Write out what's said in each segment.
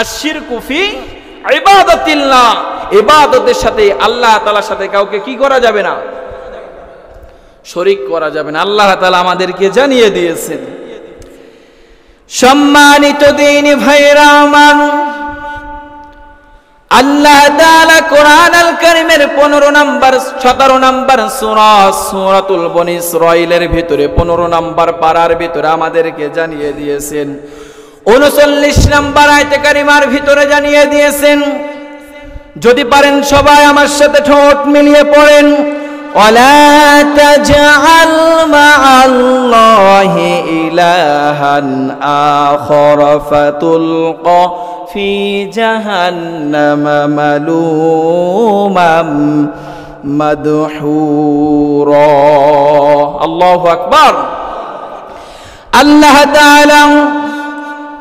আশ-শিরকু ফি ইবাদাতিল্লাহ, ইবাদতের সাথে আল্লাহ তাআলার সাথে কাউকে কি করা যাবে না, শরীক করা যাবে না। আল্লাহ তাআলা আমাদেরকে জানিয়ে দিয়েছেন। সম্মানিত দ্বীনি ভাইরা আমার, আল্লাহ তাআলা কোরআন আল কারীমের 15 নম্বর 17 নম্বর সূরা সূরাতুল বনী ইসরাঈলের ভিতরে 15 নম্বর পারার ভিতরে আমাদেরকে জানিয়ে দিয়েছেন। 39 নম্বর আয়াতে কারিমার ভিতরে জানিয়ে দিয়েছেন। যদি পারেন সবাই আমার সাথে ঠোঁট মিলিয়ে পড়েন, ওয়ালা তাজআল মা'আল্লাহি ইলাহান আখার ফাতুলকা ফি জাহান্নামা মালুমান মাদহুরা। আল্লাহু আকবার। আল্লাহ তাআলা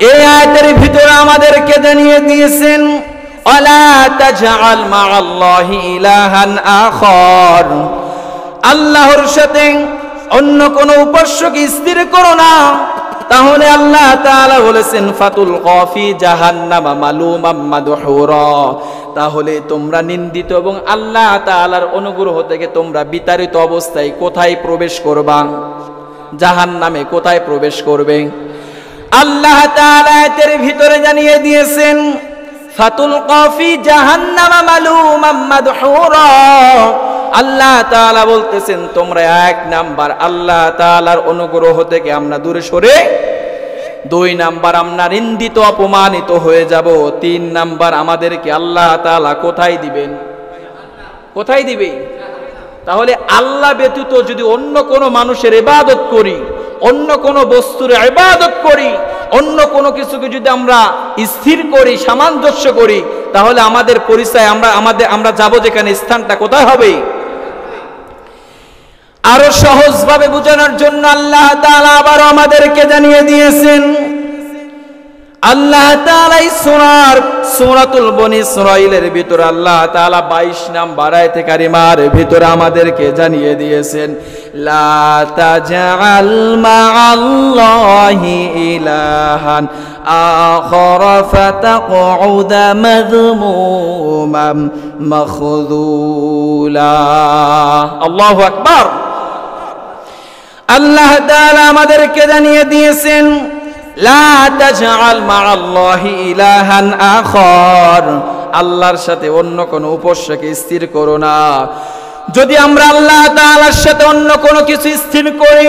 এই আয়াতের ভিতরে আমাদেরকে জানিয়ে দিয়েছেন, ওয়ালা তাজআল মা'আল্লাহি ইলাহান আখার, আল্লাহর সাথে অন্য কোন উপাস্যকে স্থির করো না। তাহলে আল্লাহ তাআলা বলেছেন ফাতুলকা ফি জাহান্নামা মালুমান মাদহুরা, তাহলে তোমরা নিন্দিত এবং আল্লাহ তাআলার অনুগ্রহ থেকে তোমরা বিতাড়িত অবস্থায় কোথায় প্রবেশ করবা? জাহান্নামে কোথায় প্রবেশ করবে? আল্লাহ তাআলা এর ভিতরে জানিয়ে দিয়েছেন ফাতুলকা ফি জাহান্নামা মালুমান মাদহুরা। আল্লাহ তাআলা বলতেছেন তোমরা 1 নাম্বার আল্লাহ তাআলার অনুগ্রহ থেকে আমরা দূরে সরে, 2 নাম্বার আমরা নিন্দিত অপমানিত হয়ে যাব, 3 নাম্বার আমাদেরকে আল্লাহ তাআলা কোথায় দিবেন? কোথায় দিবে? তাহলে আল্লাহ ব্যতীত যদি অন্য কোন মানুষের ইবাদত করি, অন্য কোন বস্তুর ইবাদত করি, অন্য কোনো কিছুকে যদি আমরা স্থির করি, সামঞ্জস্য করি, তাহলে আমাদের পরিচয় আমরা যাব যেখানে, স্থানটা কোথায় হবে? আরো সহজভাবে বোঝানোর জন্য আল্লাহ তাআলা আবার আমাদেরকে জানিয়ে দিয়েছেন। আল্লাহ তাআলা সূরাতুল বনী ইসরাঈলের ভিতরে আল্লাহ তাআলা 22 নাম্বার আয়াতে কারিমার ভিতরে আমাদেরকে জানিয়ে দিয়েছেন, লা তাজআল মা'আল্লাহি ইলাহান আখার ফাতাকউদা মাযমুমান মাখযুলা। আল্লাহু আকবার। আল্লাহ তাআলা আমাদেরকে জানিয়ে দিয়েছেন লা তাজআল মা'আল্লাহি ইলাহান আখার, আল্লাহর সাথে অন্য কোন উপাস্যকে স্থির করো না। যদি আমরা আল্লাহ তাআলার সাথে অন্য কোনো কিছু স্থির করি,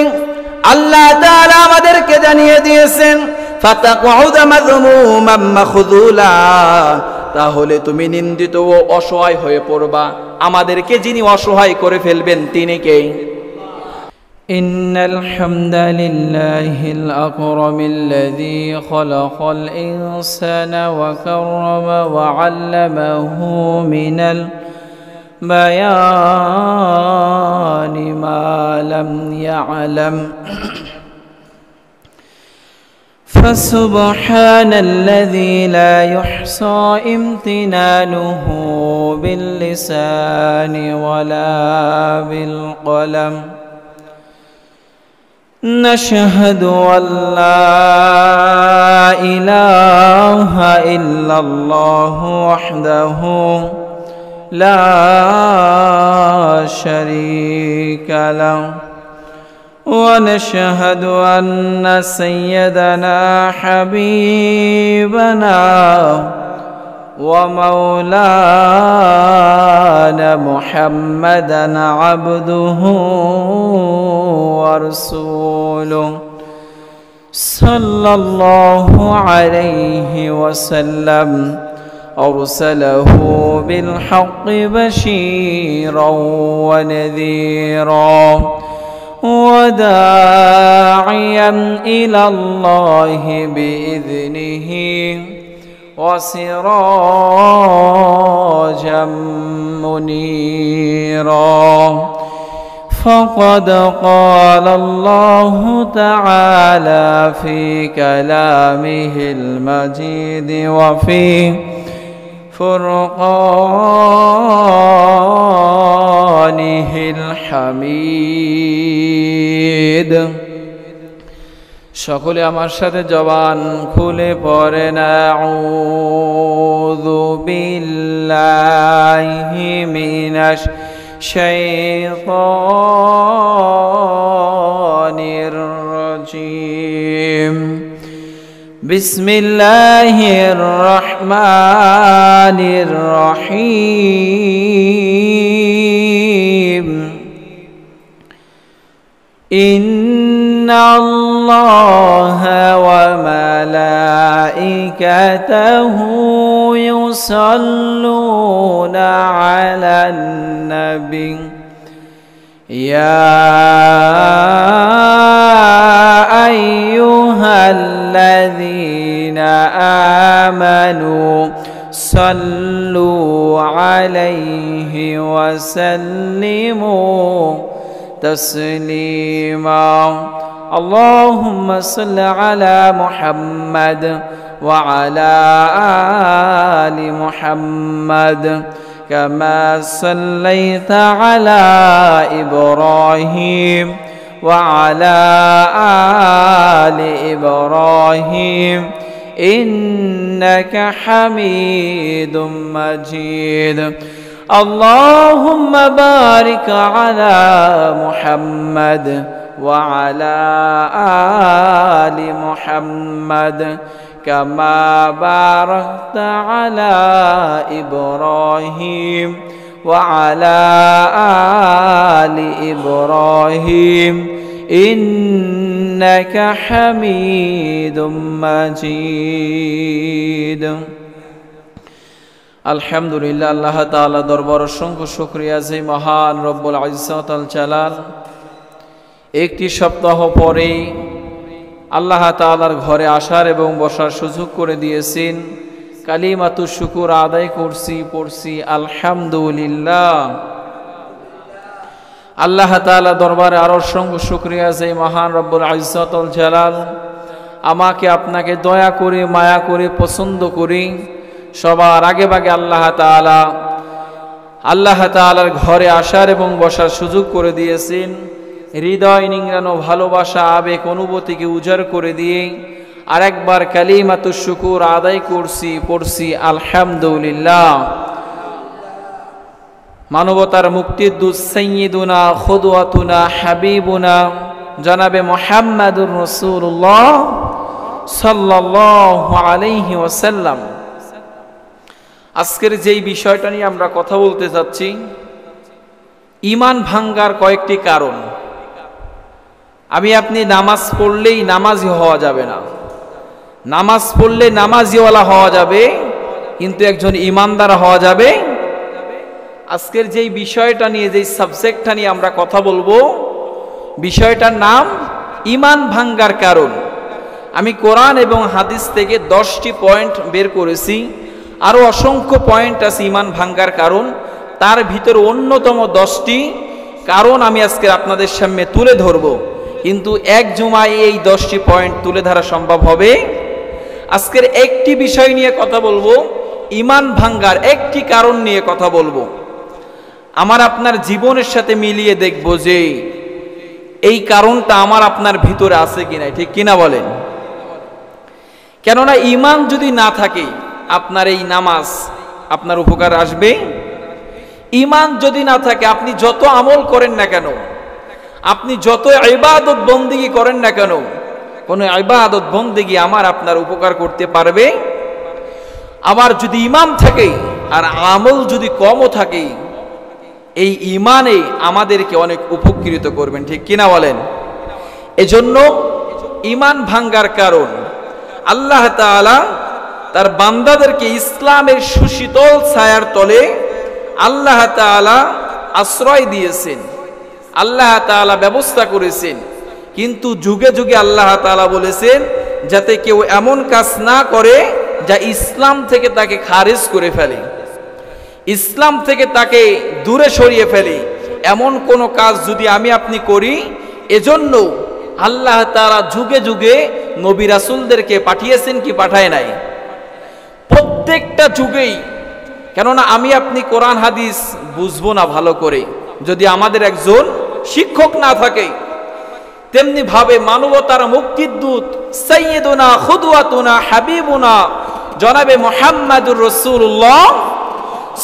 আল্লাহ তাআলা আমাদেরকে জানিয়ে দিয়েছেন ফাতাকউদা মাযমুমান মাখযুলা, তাহলে তুমি নিন্দিত ও অসহায় হয়ে পড়বা। আমাদেরকে যিনি অসহায় করে ফেলবেন তিনি কে? إن الحمد لله الأكرم الذي خلق الإنسان وكرم وعلمه من البيان ما لم يعلم فسبحان الذي لا يحصى امتنانه باللسان ولا بالقلم نشهد أن لا إله إلا الله وحده لا شريك له ونشهد أن سيدنا حبيبنا ومولانا محمدا عبده ورسوله صلى الله عليه وسلم أرسله بالحق بشيرا ونذيرا وداعيا إلى الله بإذنه وسراجا منيرا فقد قال الله تعالى في كلامه المجيد وفي فرقانه الحميد সকলে আমার সাথে জবান খুলে পড়েন আউযু الشيطان الرجيم بسم الله الرحمن الرحيم إن الله وملائكته يصلون على النبي يا أيها الذين آمنوا صلوا عليه وسلموا تسليما اللهم صل على محمد وعلى آل محمد كما صليت على إبراهيم وعلى آل إبراهيم إنك حميد مجيد اللهم بارك على محمد وعلى آل محمد كما باركت على إبراهيم وعلى آل إبراهيم إنك حميد مجيد আলহামদুলিল্লাহ আল্লাহ তাআলা দরবার অসংখ্য শুকরিয়া যে মহান রব্বুল ইজ্জত আল জালাল একটি সপ্তাহ পরে আল্লাহ তাআলার ঘরে আসার এবং বসার সুযোগ করে দিয়েছেন কালিমাতুশ শুকর আদায় পড়ছি আলহামদুলিল্লাহ আল্লাহ তাআলা দরবারে আরো অসংখ্য শুকরিয়া যে মহান রব্বুল ইজ্জত আল জালাল আমাকে আপনাকে দয়া করে মায়া করে পছন্দ করে সবার আগে ভাগে আল্লাহ তাআলার ঘরে আসার এবং বসার সুযোগ করে দিয়েছেন হৃদয় নিংড়ানো ভালোবাসা আবেগ অনুভূতিকে উজাড় করে দিয়ে আরেকবার কালিমাতুশ শুকর আদায় পড়ছি আলহামদুলিল্লাহ মানবতার মুক্তির দূত সাইয়্যিদুনা খুদওয়াতুনা হাবিবুনা জনাবে মুহাম্মাদুর রাসূলুল্লাহ সাল্লাল্লাহু আলাইহি ওয়াসাল্লাম আজকের যেই বিষয়টা নিয়ে আমরা কথা বলতে যাচ্ছি ঈমান ভাঙ্গার কয়েকটি কারণ আপনি নামাজ পড়লেই নামাজি হওয়া যাবে না নামাজ পড়লে নামাজিওয়ালা হওয়া যাবে কিন্তু একজন ঈমানদার হওয়া যাবে আজকের যেই বিষয়টা নিয়ে যেই সাবজেক্টটা নিয়ে আমরা কথা বলবো বিষয়টার নাম ঈমান ভাঙ্গার কারণ আমি কোরআন এবং হাদিস থেকে 10টি পয়েন্ট বের করেছি আরো অসংখ্য পয়েন্ট আছে ঈমান ভাঙ্গার কারণ তার ভিতর অন্যতম 10টি কারণ আমি আজকে আপনাদের সামনে তুলে ধরব কিন্তু এক জুমায় এই 10টি পয়েন্ট তুলে ধরা সম্ভব হবে আজকের একটি বিষয় নিয়ে কথা বলবো ঈমান ভাঙ্গার একটি কারণ নিয়ে কথা বলবো আমার আপনার জীবনের সাথে মিলিয়ে দেখব যে এই কারণটা আমার আপনার ভিতরে আছে কিনা ঠিক কিনা বলেন কেননা ঈমান যদি না থাকে আপনার এই নামাজ আপনার উপকার আসবে ঈমান যদি না থাকে আপনি যত আমল করেন না কেন আপনি যত ইবাদত বন্দেগী করেন না কেন কোন ইবাদত বন্দেগী আমার আপনার উপকার করতে পারবে আবার যদি ঈমান থাকে আর আমল যদি কমও থাকে এই ঈমানে আমাদেরকে অনেক উপকৃত করবেন ঠিক কিনা বলেন এজন্য ঈমান ভাঙ্গার কারণ আল্লাহ তাআলা তার বান্দাদেরকে ইসলামের সুশীতল ছায়ার তলে আল্লাহ তাআলা আশ্রয় দিয়েছেন আল্লাহ তাআলা ব্যবস্থা করেছেন কিন্তু যুগে যুগে আল্লাহ তাআলা বলেছেন যাতে কেউ এমন কাজ না করে যা ইসলাম থেকে তাকে খারিজ করে ফেলে ইসলাম থেকে তাকে দূরে সরিয়ে ফেলে এমন কোন কাজ যদি আমি আপনি করি এজন্য আল্লাহ তাআলা যুগে যুগে নবী রাসূলদেরকে পাঠিয়েছেন কি পাঠায় নাই প্রত্যেকটা যুগেই কেননা আমি আপনি কোরআন হাদিস বুঝবো না ভালো করে যদি আমাদের একজন শিক্ষক না থাকে তেমনি ভাবে মানবতার মুক্তির দূত সাইয়্যিদুনা খুদওয়াতুনা হাবিবুনা জনাবে মুহাম্মাদুর রাসূলুল্লাহ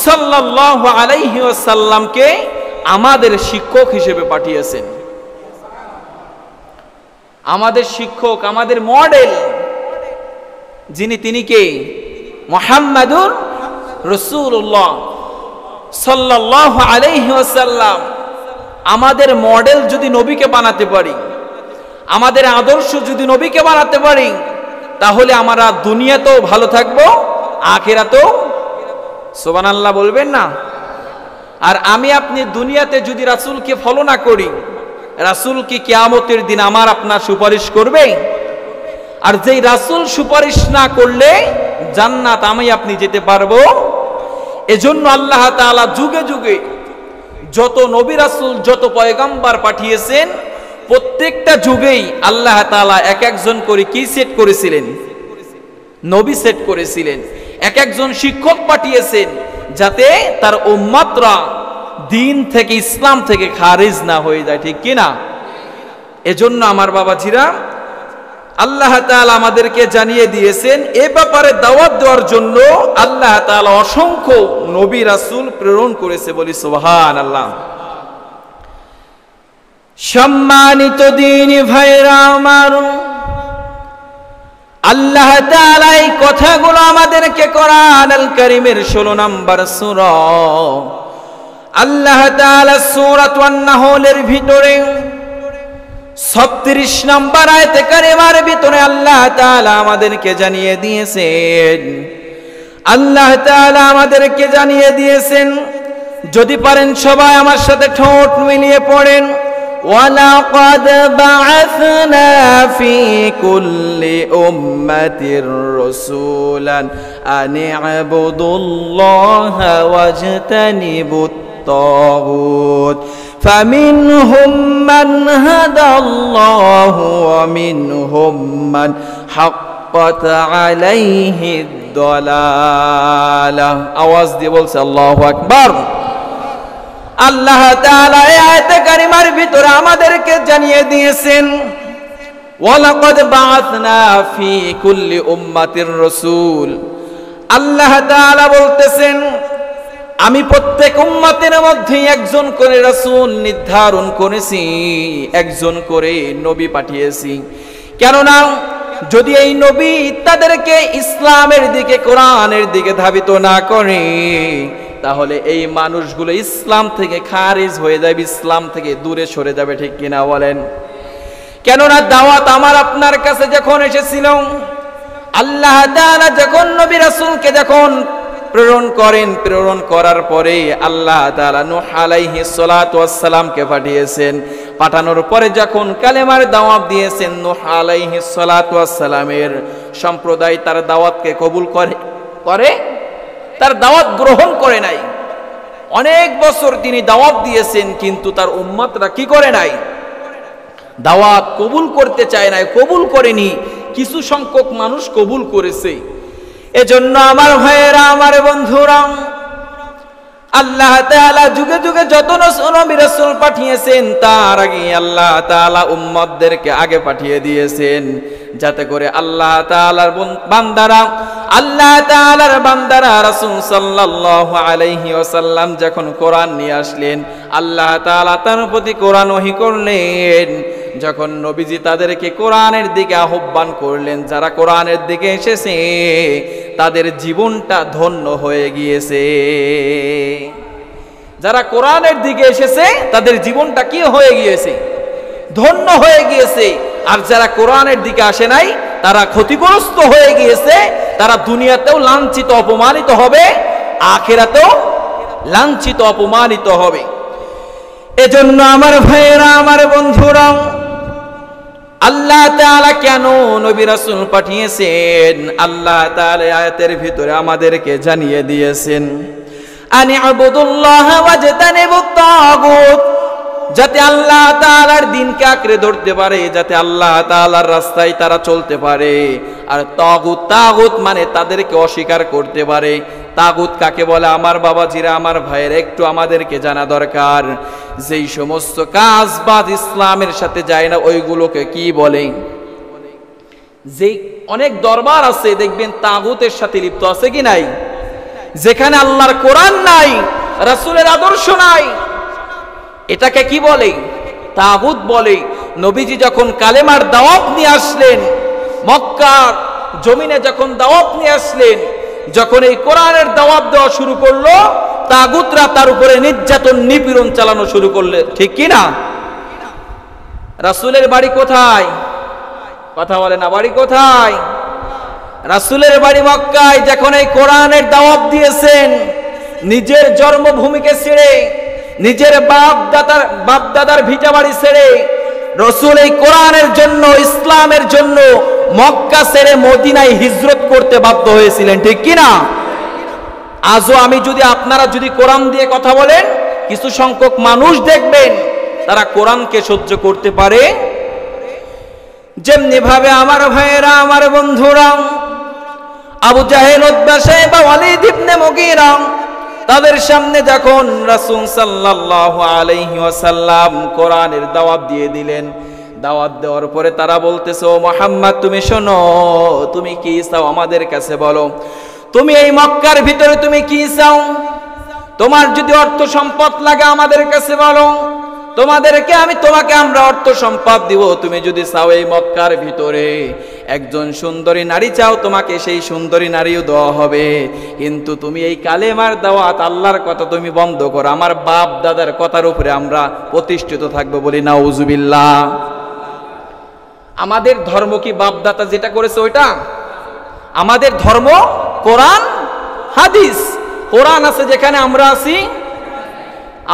সাল্লাল্লাহু আলাইহি ওয়াসাল্লামকে আমাদের শিক্ষক হিসেবে পাঠিয়েছেন। আমাদের শিক্ষক, আমাদের মডেল যিনি, তিনি কে? মুহাম্মাদুর রাসূলুল্লাহ সাল্লাল্লাহু আলাইহি ওয়াসাল্লাম। আমাদের মডেল যদি নবীকে বানাতে পারি, আমাদের আদর্শ যদি নবীকে বানাতে পারি, তাহলে আমরা দুনিয়াতেও ভালো থাকবো, আখিরাতেও। সুবহানাল্লাহ বলবেন না? আর আমি আপনি দুনিয়াতে যদি রাসূলকে ফলো না করি, রাসূল কি কিয়ামতের দিন আমার আপনার সুপারিশ করবে? আর যেই রাসূল সুপারিশ না করলে জান্নাত আমি আপনি যেতে পারবো? এজন্য আল্লাহ তাআলা যুগে যুগে যত নবী রাসূল, যত পয়গম্বর পাঠিয়েছেন, প্রত্যেকটা যুগেই আল্লাহ তাআলা এক একজন করে কি সেট করেছিলেন? নবী সেট করেছিলেন। এক একজন শিক্ষক পাঠিয়েছেন, যাতে তার উম্মতরা দিন থেকে, ইসলাম থেকে খারিজ না হয়ে যায়, ঠিক কি না? এজন্য আমার বাবাজিরা, আল্লাহ তাআলা আমাদেরকে জানিয়ে দিয়েছেন, এ ব্যাপারে দাওয়াত দেওয়ার জন্য আল্লাহ তাআলা অসংখ্য নবী রাসূল প্রেরণ করেছে, বলি সুবহানাল্লাহ। সম্মানিত দ্বীনি ভাইরা আমার, আল্লাহ তাআলা এই কথাগুলো আমাদেরকে কোরআন আল কারীমের 16 নম্বর সূরা, আল্লাহ তাআলা সূরাত আন-নাহলের ভিতরে 36 নম্বর আয়াতে কারিমার ভিতরে আল্লাহ তাআলা আমাদেরকে জানিয়ে দিয়েছেন। আল্লাহ তাআলা আমাদেরকে জানিয়ে দিয়েছেন, যদি পারেন সবাই আমার সাথে ঠোঁট মিলিয়ে পড়েন, وَلَقَدْ بَعَثْنَا فِي كُلِّ أُمَّةٍ رَسُولًا أَنِ اعْبُدُوا اللَّهَ وَاجْتَنِبُوا الطَّاغُوتَ فَمِنْهُمْ مَنْ هَدَى اللَّهُ وَمِنْهُمْ مَنْ حَقَّتْ عَلَيْهِ الضَّلَالَةُ। আওয়াজ দিয়ে বলছে আল্লাহু আকবার। আল্লাহ তাআলা আয়াতে কারিমার ভিতরে আমাদেরকে জানিয়ে দিয়েছেন, ওয়ালাকাদ বাআসনা ফি কুল্লি উম্মাতির রাসূল। আল্লাহ তাআলা বলতেছেন, আমি প্রত্যেক উম্মতের মধ্যে একজন করে রাসূল নির্ধারণ করেছি, একজন করে নবী পাঠিয়েছি। কেননা যদি এই নবী তাদেরকে ইসলামের দিকে, কোরআনের দিকে ধাবিত না করে, তাহলে এই মানুষগুলো ইসলাম থেকে খারিজ হয়ে যাবে, ইসলাম থেকে দূরে সরে যাবে, ঠিক কিনা বলেন? কেননা দাওয়াত আমার আপনার কাছে যখন এসেছিল, আল্লাহ তাআলা যখন নবী রাসূলকে যখন প্রেরণ করেন, প্রেরণ করার পরে আল্লাহ তাআলা নূহ আলাইহিস সালাতু ওয়াস সালামকে পাঠিয়েছেন। পাঠানোর পরে যখন কালেমার দাওয়াত দিয়েছেন, নূহ আলাইহিস সালাতু ওয়াস সালামের সম্প্রদায় তার দাওয়াতকে কবুল করে তার দাওয়াত গ্রহণ করে নাই। অনেক বছর তিনি দাওয়াত দিয়েছেন, কিন্তু তার উম্মতরা কি করে নাই? দাওয়াত কবুল করতে চায় নাই, কবুল করেনি। কিছু সংখ্যক মানুষ কবুল করেছে। এজন্য আমার ভাইয়েরা, আমার বন্ধুরা, আল্লাহ তাআলা যুগে যুগে যত নবী রাসূল পাঠিয়েছেন, তার আগে আল্লাহ তাআলা উম্মতদেরকে আগে পাঠিয়ে দিয়েছেন, যাতে করে আল্লাহ তাআলার বান্দারা, আল্লাহ তাআলার বান্দারা রাসূল সাল্লাল্লাহু আলাইহি ওয়াসাল্লাম যখন কোরআন নিয়ে আসলেন, আল্লাহ তাআলা তার প্রতি কোরআন ওহী করলেন। যখন নবীজি তাদেরকে কোরআনের দিকে আহ্বান করলেন, যারা কোরআনের দিকে এসেছে তাদের জীবনটা ধন্য হয়ে গিয়েছে। যারা কোরআনের দিকে এসেছে তাদের জীবনটা কি হয়ে গিয়েছে? ধন্য হয়ে গিয়েছে। আর যারা কোরআনের দিকে আসে নাই তারা ক্ষতিগ্রস্ত হয়ে গিয়েছে। তারা দুনিয়াতেও লাঞ্ছিত অপমানিত হবে, আখিরাতেও লাঞ্ছিত অপমানিত হবে। এজন্য আমার ভাইয়েরা, আমার বন্ধুরা, আল্লাহ তাআলা কেন নবী রাসূল পাঠিয়েছেন? আল্লাহ তাআলা আয়াতের ভিতরে আমাদেরকে জানিয়ে দিয়েছেন, আনি আবুদুল্লাহ ওয়াজতানিবুত তাগুত, যাতে আল্লাহ তাআলার দ্বীনকে আঁকড়ে ধরতে পারে, যাতে আল্লাহ তাআলার রাস্তায় তারা চলতে পারে। আর তাগুত, তাগুত মানে তাদেরকে অস্বীকার করতে পারে। তাগুত কাকে বলে? আমার বাবাজিরা, আমার ভাইয়ের, একটু আমাদেরকে জানা দরকার। যেই সমস্ত কাজ বাজ ইসলামের সাথে যায় না, ওইগুলোকে কি বলে? যে অনেক দরবার আছে দেখবেন তাগুতের সাথে লিপ্ত আছে কি নাই? যেখানে আল্লাহর কোরআন নাই, রাসূলের আদর্শ নাই, এটাকে কি বলে? তাগুত বলে। নবীজি যখন কালেমার দাওয়াত নিয়ে আসলেন, মক্কার জমিনে যখন দাওয়াত নিয়ে আসলেন, যখন এই কোরআনের দাওয়াত দেওয়া শুরু করলো, তাগুতরা তার উপরে নির্যাতন নিপীড়ন চালানো শুরু করলে, ঠিক কি না? রাসূলের বাড়ি কোথায়? কথা বলে না, বাড়ি কোথায়? রাসূলের বাড়ি মক্কায়। যখন এই কোরআনের দাওয়াত দিয়েছেন, নিজের জন্মভূমিকে ছেড়ে, নিজের বাপ দাদার ভিটা বাড়ি ছেড়ে রাসূল এই কোরআনের জন্য, ইসলামের জন্য মক্কা ছেড়ে মদিনায় হিজরত করতে বাধ্য হয়েছিলেন, ঠিক কি না? আজও আমি যদি, আপনারা যদি কোরআন দিয়ে কথা বলেন, কিছু সংখ্যক মানুষ দেখবেন তারা কোরআনকে সহ্য করতে পারে। যেমনি ভাবে আমার ভাইয়েরা, আমার বন্ধুরা, আবু জাহেল, উতবা, শাইবা, ওয়ালিদ ইবনে মুগীরা, তাদের সামনে যখন রাসূল সাল্লাল্লাহু আলাইহি ওয়াসাল্লাম কোরআনের দাওয়াত দিয়ে দিলেন, দাওয়াত দেওয়ার পরে তারা বলতেছে, ও মুহাম্মদ তুমি শোনো, তুমি কি চাও আমাদের কাছে বলো। তুমি এই মক্কার ভিতরে তুমি কি চাও? তোমার যদি অর্থ সম্পদ লাগে আমাদের কাছে বলো, তোমাকে আমরা অর্থ সম্পদ দিব। তুমি যদি চাও এই মক্কার ভিতরে একজন সুন্দরী নারী চাও, তোমাকে সেই সুন্দরী নারীও দেওয়া হবে। কিন্তু তুমি এই কালেমার দাওয়াত, আল্লাহর কথা তুমি বন্ধ করো, আমার বাপ দাদার কথার উপরে আমরা প্রতিষ্ঠিত থাকবো, বলি নাউজুবিল্লাহ। আমাদের ধর্ম কি বাপ দাদা যেটা করেছে ওইটা? আমাদের ধর্ম কোরআন হাদিস। কোরআন আছে যেখানে আমরা আছি,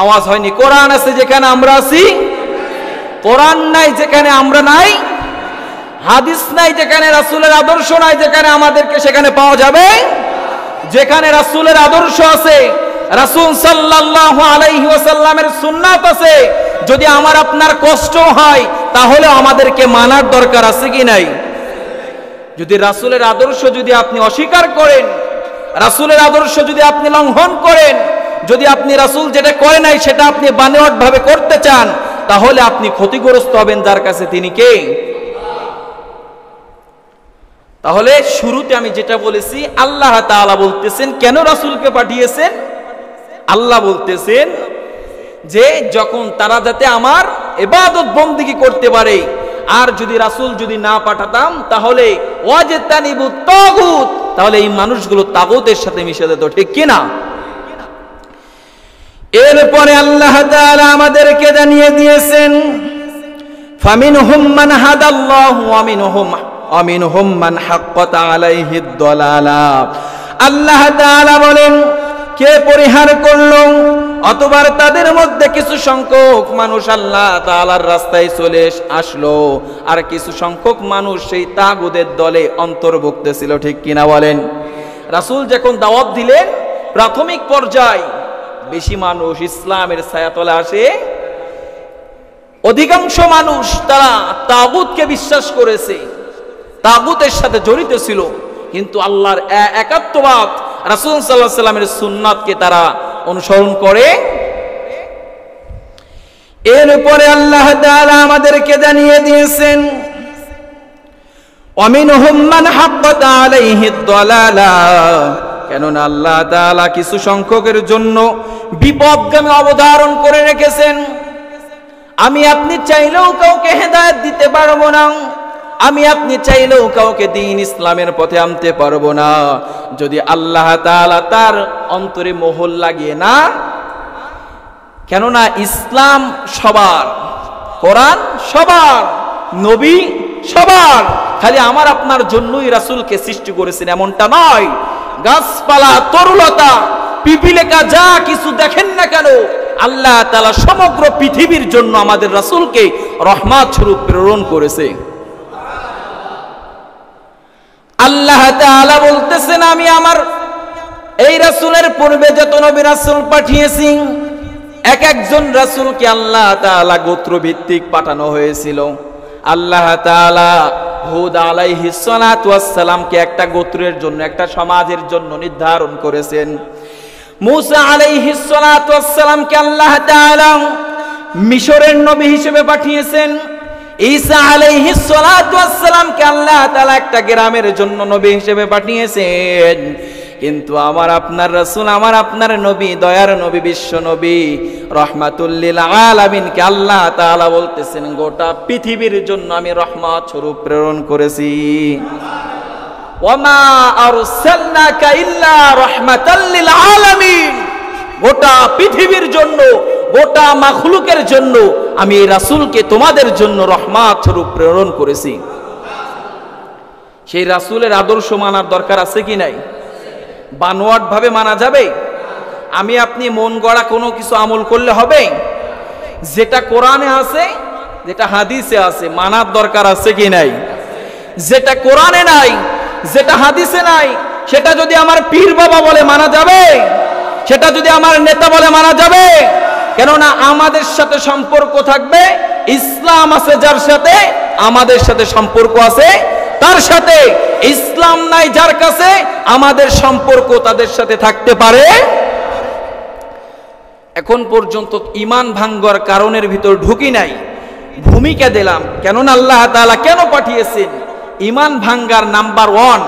আওয়াজ হয়নি। কোরআন আছে যেখানে আমরা আছি, কোরআন নাই যেখানে আমরা নাই, হাদিস নাই যেখানে, রাসূলের আদর্শ নাই যেখানে, আমাদেরকে সেখানে পাওয়া যাবে। যেখানে রাসূলের আদর্শ আছে, রাসূল সাল্লাল্লাহু আলাইহি ওয়াসাল্লামের সুন্নাত আছে, যদি আমার আপনার কষ্ট হয় তাহলে আমাদেরকে মানার দরকার আছে কি নাই? যদি রাসূলের আদর্শ যদি আপনি অস্বীকার করেন, রাসূলের আদর্শ যদি আপনি লঙ্ঘন করেন, যদি আপনি রাসূল যেটা করে নাই সেটা আপনি বানোয়াট ভাবে করতে চান, তাহলে আপনি ক্ষতিগ্রস্ত হবেন। যার কাছে তিনি কে? তাহলে শুরুতে আমি যেটা বলেছি, আল্লাহ তাআলা বলতেছেন কেন রাসূলকে পাঠিয়েছেন? আল্লাহ বলতেছেন যে যখন তারা যাতে আমার ইবাদত বন্দেগী করতে পারে, আর যদি রাসূল যদি না পাঠাতাম তাহলে ওয়াজতানিবুত তাগুত, তাহলে এই মানুষগুলো তাগুতের সাথে মিশে যেত, ঠিক কি না? এরপরে আল্লাহ তাআলা আমাদেরকে জানিয়ে দিয়েছেন, ফামিনহুম মান হাদাল্লাহু ওয়া মিনহুম মান হাক্কাত আলাইহিদ দালালা। আল্লাহ তাআলা বলেন, কে পরিহার করলো, অতবার তাদের মধ্যে কিছু সংখ্যক মানুষ আল্লাহ তাআলার রাস্তায় চলে আসলো, আর কিছু সংখ্যক মানুষ সেই তাগুদের দলে অন্তর্ভুক্ত ছিল, ঠিক কিনা বলেন? রাসূল যখন দাওয়াত দিলেন, প্রাথমিক পর্যায়ে বেশি মানুষ ইসলামের ছায়াতলে আসে, অধিকাংশ মানুষ তারা তাগুতকে বিশ্বাস করেছে, তাগুতের সাথে জড়িত ছিল, কিন্তু আল্লাহর একাত্মবাদ, রাসূল সাল্লাল্লাহু আলাইহি ওয়াসাল্লামের সুন্নাতকে তারা অনুসরণ করে। এরপরে আল্লাহ তাআলা আমাদেরকে জানিয়ে দিয়েছেন, ওয়া মিনহুম মান হাক্কাত আলাইহিদ দালালা, কেননা আল্লাহ তাআলা কিছু সংখ্যকের জন্য বিপদগামী অবধারণ করে রেখেছেন। আমি আপনি চাইলেও কাউকে হেদায়েত দিতে পারবো না, আমি আপনি চাইলেও কাউকে দ্বীন ইসলামের পথে আনতে পারবো না, যদি আল্লাহ তাআলা তার অন্তরে মোহর লাগিয়ে না। কেননা ইসলাম সবার, কোরআন সবার, নবী সবার, খালি আমার আপনার জন্যই রাসূলকে সৃষ্টি করেছেন এমনটা নয়। গাছপালা, তরুলতা, পিপিলিকা যা কিছু দেখেন না কেন, আল্লাহ তাআলা সমগ্র পৃথিবীর জন্য আমাদের রাসূলকে রহমত স্বরূপ প্রেরণ করেছে। আল্লাহ তাআলা বলতেছেন, আমি আমার এই রাসূলের পূর্বে যত নবী রাসূল পাঠিয়েছি, এক একজন রাসূলকে আল্লাহ তাআলা গোত্র ভিত্তিক পাঠানো হয়েছিল। আল্লাহ তাআলা হুদ আলাইহিস সালাতু ওয়াস সালামকে একটা গোত্রের জন্য, একটা সমাজের জন্য নির্ধারণ করেছেন। মূসা আলাইহিস সালাতু ওয়াস সালামকে আল্লাহ তাআলা মিশরের নবী হিসেবে পাঠিয়েছেন। ঈসা আলাইহিস সালাতু ওয়াস সালামকে আল্লাহ তাআলা একটা গ্রামের জন্য নবী হিসেবে পাঠিয়েছেন। কিন্তু আমার আপনার রাসূল, আমার আপনার নবী, দয়ার নবী, বিশ্ব নবী রাহমাতুল লিল আলামিনকে আল্লাহ তাআলা বলতেছেন গোটা পৃথিবীর জন্য আমি রহমত স্বরূপ প্রেরণ করেছি। ওয়ামা আরসালনাকা ইল্লা রাহমাতাল লিল আলামিন, গোটা পৃথিবীর জন্য, গোটা মাখলুকের জন্য আমি এই রাসূলকে তোমাদের জন্য রহমত স্বরূপ প্রেরণ করেছি। সেই রাসূলের আদর্শ মানার দরকার আছে কি নাই? বানোয়াট ভাবে মানা যাবে? আমি আপনি মন গড়া কোনো কিছু আমল করলে হবে? যেটা কোরআনে আছে, যেটা হাদিসে আছে, মানার দরকার আছে কি নাই? যেটা কোরআনে নাই, যেটা হাদিসে নাই, সেটা যদি আমার পীর বাবা বলে মানা যাবে? সেটা যদি আমার নেতা বলে মানা যাবে? কেননা আমাদের সাথে সম্পর্ক থাকবে ইসলাম আছে যার সাথে, আমাদের সাথে সম্পর্ক আছে তার সাথে। ইসলাম নাই যার কাছে, আমাদের সম্পর্ক তাদের সাথে থাকতে পারে। এখন পর্যন্ত ঈমান ভাঙ্গার কারণের ভিতর ঢুকি নাই, ভূমিকা দিলাম কেননা আল্লাহ তাআলা কেন পাঠিয়েছেন। ঈমান ভাঙ্গার নাম্বার 1,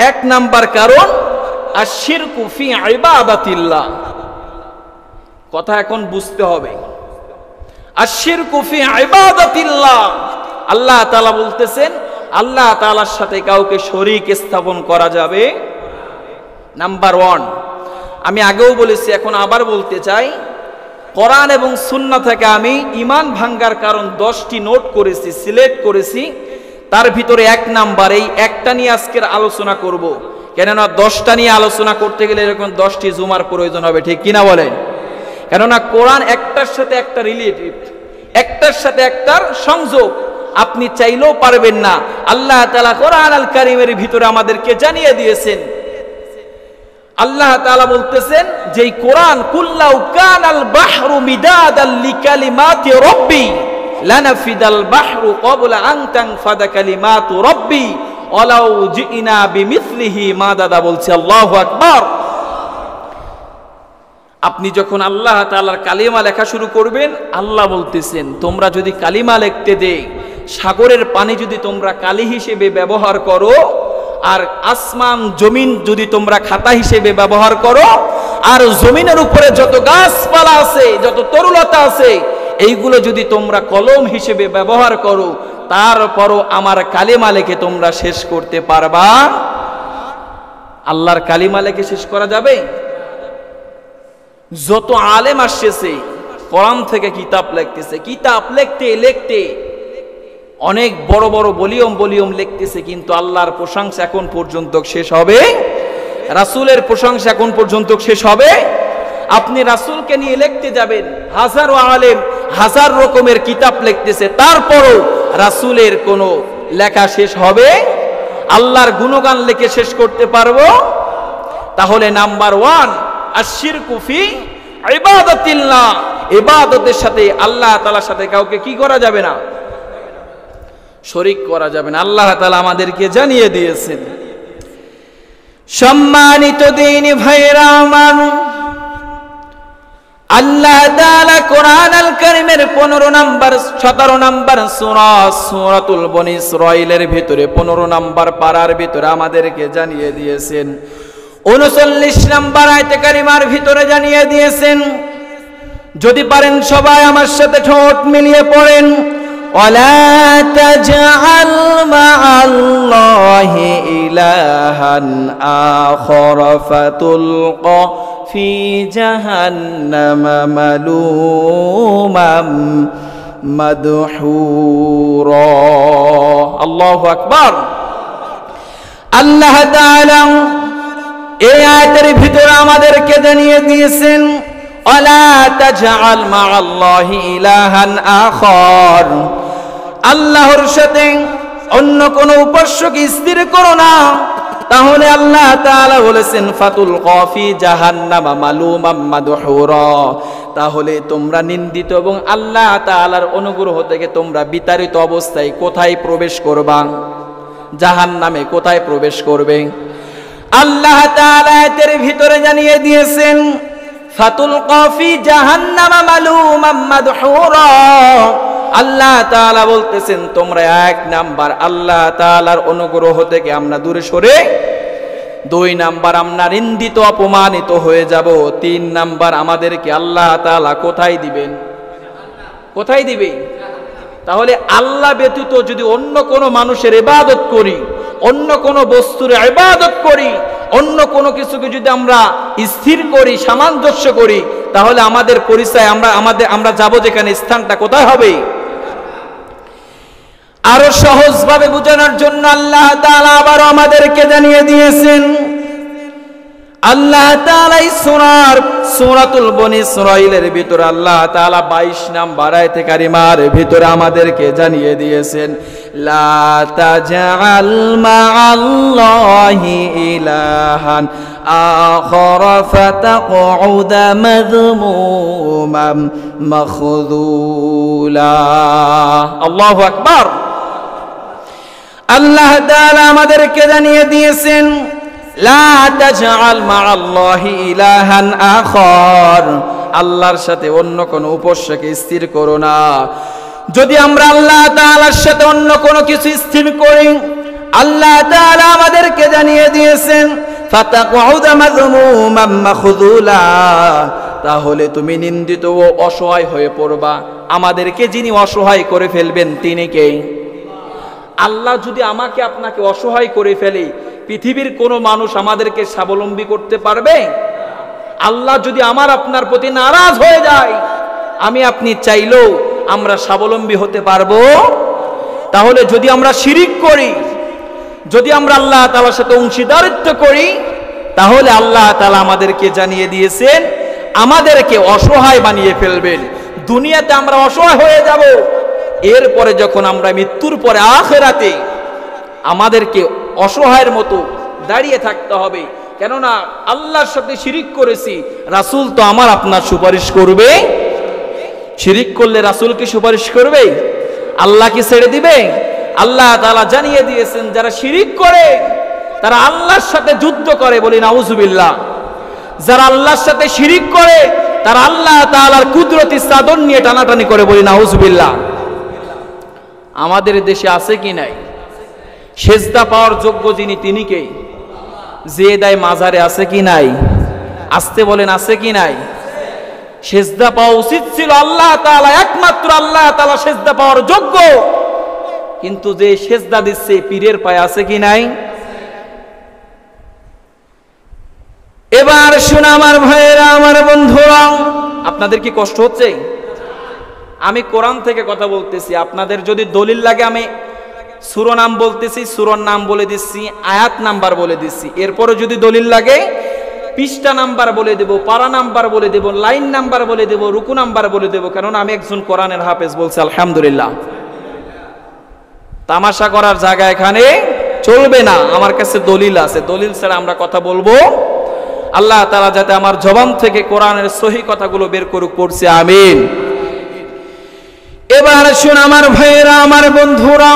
1 নাম্বার কারণ আশিরকু ফি ইবাদাতিল্লাহ। কথা এখন বুঝতে হবে। আশিরকু ফি ইবাদাতিল্লাহ, আল্লাহ তাআলা বলতেছেন আল্লাহ তাআলার সাথে কাউকে শরীক স্থাপন করা যাবে। নাম্বার 1, আমি আগেও বলেছি এখন আবার বলতে চাই, কোরআন এবং সুন্নাহ থেকে আমি ঈমান ভাঙ্গার কারণ 10টি নোট করেছি, সিলেক্ট করেছি। তার ভিতরে 1 নাম্বার, এই একটা নিয়ে আজকের আলোচনা করব। কেননা 10টা নিয়ে আলোচনা করতে গেলে এরকম 10টি জুমার প্রয়োজন হবে, ঠিক কিনা বলেন? কেননা কোরআন একটার সাথে একটা রিলেটিভ, একটার সাথে একটার সংযোগ, আপনি চাইলেও পারবেন না। আল্লাহ তাআলা কোরআন আল কারীমের ভিতরে আমাদেরকে জানিয়ে দিয়েছেন। আল্লাহ তাআলা বলতেছেন যে এই কোরআন কুল্লাউ কানাল বাহরু মিদাদাল লিকালিমাতি রাব্বি লানাফিদাল বাহরু ক্বাবলা আন তানফাদা কালিমাতু রাব্বি ওয়ালাউ জিনা বিমিসলিহি মাদাদা, বলছে আল্লাহু আকবার। আপনি যখন আল্লাহ তাআলার কালিমা লেখা শুরু করবেন, আল্লাহ বলতেছেন তোমরা যদি কালিমা লিখতে দেই, সাগরের পানি যদি তোমরা কালি হিসেবে ব্যবহার করো, আর আসমান জমিন যদি তোমরা খাতা হিসেবে ব্যবহার করো, আর জমিনের উপরে যত গাছপালা আছে, যত তরুলতা আছে, এইগুলো যদি তোমরা কলম হিসেবে ব্যবহার করো, তারপরও আমার কালিমা লেখে তোমরা শেষ করতে পারবা? আল্লাহর কালিমা লেখে শেষ করা যাবে? যত আলেম আসছে কোরআন থেকে কিতাব লিখতেছে, কিতাব লিখতে লিখতে অনেক বড় বড় ভলিউম লিখতেছে, কিন্তু আল্লাহর প্রশংসা এখন পর্যন্ত শেষ হবে? রাসূলের প্রশংসা এখন পর্যন্ত শেষ হবে? আপনি রাসূলকে নিয়ে লিখতে যাবেন, হাজারো আলেম হাজার রকমের কিতাব লিখতেছে, তারপরও রাসূলের কোনো লেখা শেষ হবে? আল্লাহর গুণগান লিখে শেষ করতে পারবো? তাহলে নাম্বার 1, আশিরকু ফি ইবাদাতিল্লাহ, ইবাদতের সাথে আল্লাহ তাআলার সাথে কাউকে কি করা যাবে না? শরীক করা যাবে না। আল্লাহ তাআলা আমাদেরকে জানিয়ে দিয়েছেন। সম্মানিত দ্বীনি ভাইরা আমার, আল্লাহ তাআলা কোরআন আল কারীমের 15 নাম্বার 17 নাম্বার সূরা সূরাতুল বনী ইসরাঈলের ভিতরে 15 নাম্বার পারার ভিতরে আমাদেরকে জানিয়ে দিয়েছেন। 39 নাম্বার আয়াতে কারিমার ভিতরে জানিয়ে দিয়েছেন। যদি পারেন সবাই আমার সাথে ঠোঁট মিলিয়ে পড়েন, ওয়ালা তাজআল মা'আল্লাহি ইলাহান আখার ফাতুলকা ফি জাহান্নামা মালুমান মাদহুরা। আল্লাহু আকবার। আল্লাহ তাআলা এই আয়াতের ভিতরে আমাদেরকে জানিয়ে দিয়েছেন, ওয়ালা তাজআল মা'আল্লাহি ইলাহান আখার, আল্লাহর সাথে অন্য কোন উপাস্যকে স্থির করো না। তাহলে আল্লাহ তাআলা বলেছেন ফাতুলকা ফি জাহান্নামা মালুমান মাদহুরা, তাহলে তোমরা নিন্দিত এবং আল্লাহ তাআলার অনুগ্রহ থেকে তোমরা বিতাড়িত অবস্থায় কোথায় প্রবেশ করবা? জাহান্নামে কোথায় প্রবেশ করবে? আল্লাহ তাআলা এর ভিতরে জানিয়ে দিয়েছেন ফাতুলকা ফি জাহান্নামা মালুমান মাদহুরা। আল্লাহ তাআলা বলতেছেন তোমরা 1 নাম্বার আল্লাহ তাআলার অনুগ্রহ থেকে আমরা দূরে সরে 2 নাম্বার আমরা নিন্দিত অপমানিত হয়ে যাব, 3 নাম্বার আমাদেরকে আল্লাহ তাআলা কোথায় দিবেন? কোথায় দিবে? তাহলে আল্লাহ ব্যতীত যদি অন্য কোনো মানুষের ইবাদত করি, অন্য কোনো বস্তুর ইবাদত করি, অন্য কোনো কিছুকে যদি আমরা স্থির করি, সামঞ্জস্য করি, তাহলে আমাদের পরিচয় আমরা যাব যেখানে, স্থানটা কোথায় হবে? আরো সহজভাবে বোঝানোর জন্য আল্লাহ তাআলা আবার আমাদেরকে জানিয়ে দিয়েছেন, আল্লাহ তাআলা সূরাতুল বনী ইসরাঈলের ভিতরে আল্লাহ তাআলা 22 নাম্বার আয়াতে কারিমার ভিতরে আমাদেরকে জানিয়ে দিয়েছেন, লা তাজআল মা'আল্লাহি ইলাহান আখার ফাতাকউদা মাযমুমান মাখযুলা। আল্লাহু আকবার। আল্লাহ তাআলা আমাদেরকে জানিয়ে দিয়েছেন, লা তাজআল মা'আল্লাহি ইলাহান আখার, আল্লাহর সাথে অন্য কোন উপাস্যকে স্থির করো না। যদি আমরা আল্লাহ তাআলার সাথে অন্য কোন কিছু স্থির করি, আল্লাহ তাআলা আমাদেরকে জানিয়ে দিয়েছেন, ফাতাকউদা মাযমুমান মাখযুলা, তাহলে তুমি নিন্দিত ও অসহায় হয়ে পড়বা। আমাদেরকে যিনি অসহায় করে ফেলবেন তিনি কে? আল্লাহ যদি আমাকে আপনাকে অসহায় করে ফেলে, পৃথিবীর কোনো মানুষ আমাদেরকে স্বাবলম্বী করতে পারবে? আল্লাহ যদি আমার আপনার প্রতি নারাজ হয়ে যায়, আমি আপনি চাইলেও আমরা স্বাবলম্বী হতে পারবো? তাহলে যদি আমরা শিরিক করি, যদি আমরা আল্লাহ তাআলার সাথে অংশীদারিত্ব করি, তাহলে আল্লাহ তাআলা আমাদেরকে জানিয়ে দিয়েছেন আমাদেরকে অসহায় বানিয়ে ফেলবেন। দুনিয়াতে আমরা অসহায় হয়ে যাব, এরপরে যখন আমরা মৃত্যুর পরে আখিরাতে আমাদেরকে অসহায়ের মতো দাঁড়িয়ে থাকতে হবে। কেননা আল্লাহর সাথে শিরিক করেছি, রাসূল তো আমার আপনার সুপারিশ করবে? শিরিক করলে রাসূল কি সুপারিশ করবে? আল্লাহ কি ছেড়ে দিবে? আল্লাহ তাআলা জানিয়ে দিয়েছেন, যারা শিরিক করে তারা আল্লাহর সাথে যুদ্ধ করে, বলি নাউজুবিল্লাহ। যারা আল্লাহর সাথে শিরিক করে তারা আল্লাহ তাআলার কুদরতি চাদর নিয়ে টানাটানি করে, বলি নাউজুবিল্লাহ। আমাদের দেশে আছে কি নাই? সেজদা পাওয়ার যোগ্য যিনি তিনি কে? যে দেয় মাজারে আছে কি নাই? আসতে বলেন, আছে কি নাই? সেজদা পাওয়া উচিত ছিল আল্লাহ তাআলা, একমাত্র আল্লাহ তাআলা সেজদা পাওয়ার যোগ্য, কিন্তু যে সেজদা দিচ্ছে পীরের পায়ে আছে কি নাই? এবার শুন আমার ভাইয়েরা, আমার বন্ধুরা, আপনাদের কি কষ্ট হচ্ছে? আমি কোরআন থেকে কথা বলতেছি, আপনাদের যদি দলিল লাগে আমি সূরা নাম বলতেছি, সূরার নাম বলে দিচ্ছি, আয়াত নাম্বার বলে দিচ্ছি। এরপরে যদি দলিল লাগে পৃষ্ঠা নাম্বার বলে দেব, পারা নাম্বার বলে দেব, লাইন নাম্বার বলে দেব, রুকু নাম্বার বলে দেব, কারণ আমি একজন কোরআনের হাফেজ, বলছি আলহামদুলিল্লাহ। তামাশা করার জায়গা এখানে চলবে না, আমার কাছে দলিল আছে, দলিল ছাড়া আমরা কথা বলবো। আল্লাহ তাআলা যাতে আমার জবান থেকে কোরআনের সহি কথাগুলো বের করুক, পড়ছি আমিন। এবার শুন আমার ভাইয়েরা, আমার বন্ধুরা,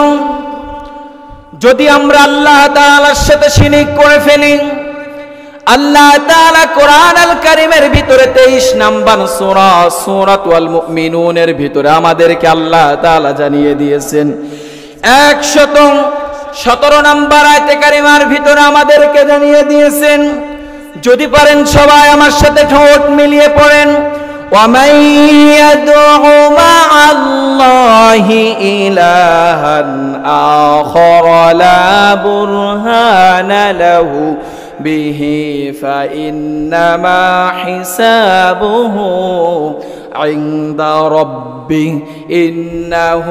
যদি আমরা আল্লাহ তাআলার সাথে শিরিক করে ফেলি, আল্লাহ তাআলা কোরআন আল কারীমের ভিতরে 23 নাম্বার সূরা সূরাতুল মুমিনুনের ভিতরে আমাদেরকে আল্লাহ তাআলা জানিয়ে দিয়েছেন, 117 নাম্বার আয়াতে কারিমার ভিতরে আমাদেরকে জানিয়ে দিয়েছেন। যদি পারেন সবাই আমার সাথে ঠোঁট মিলিয়ে পড়েন, وَمَن يَدْعُ مَعَ اللَّهِ إِلَٰهًا آخَرَ لَا بُرْهَانَ لَهُ بِهِ فَإِنَّمَا حِسَابُهُ عِندَ رَبِّهِ إِنَّهُ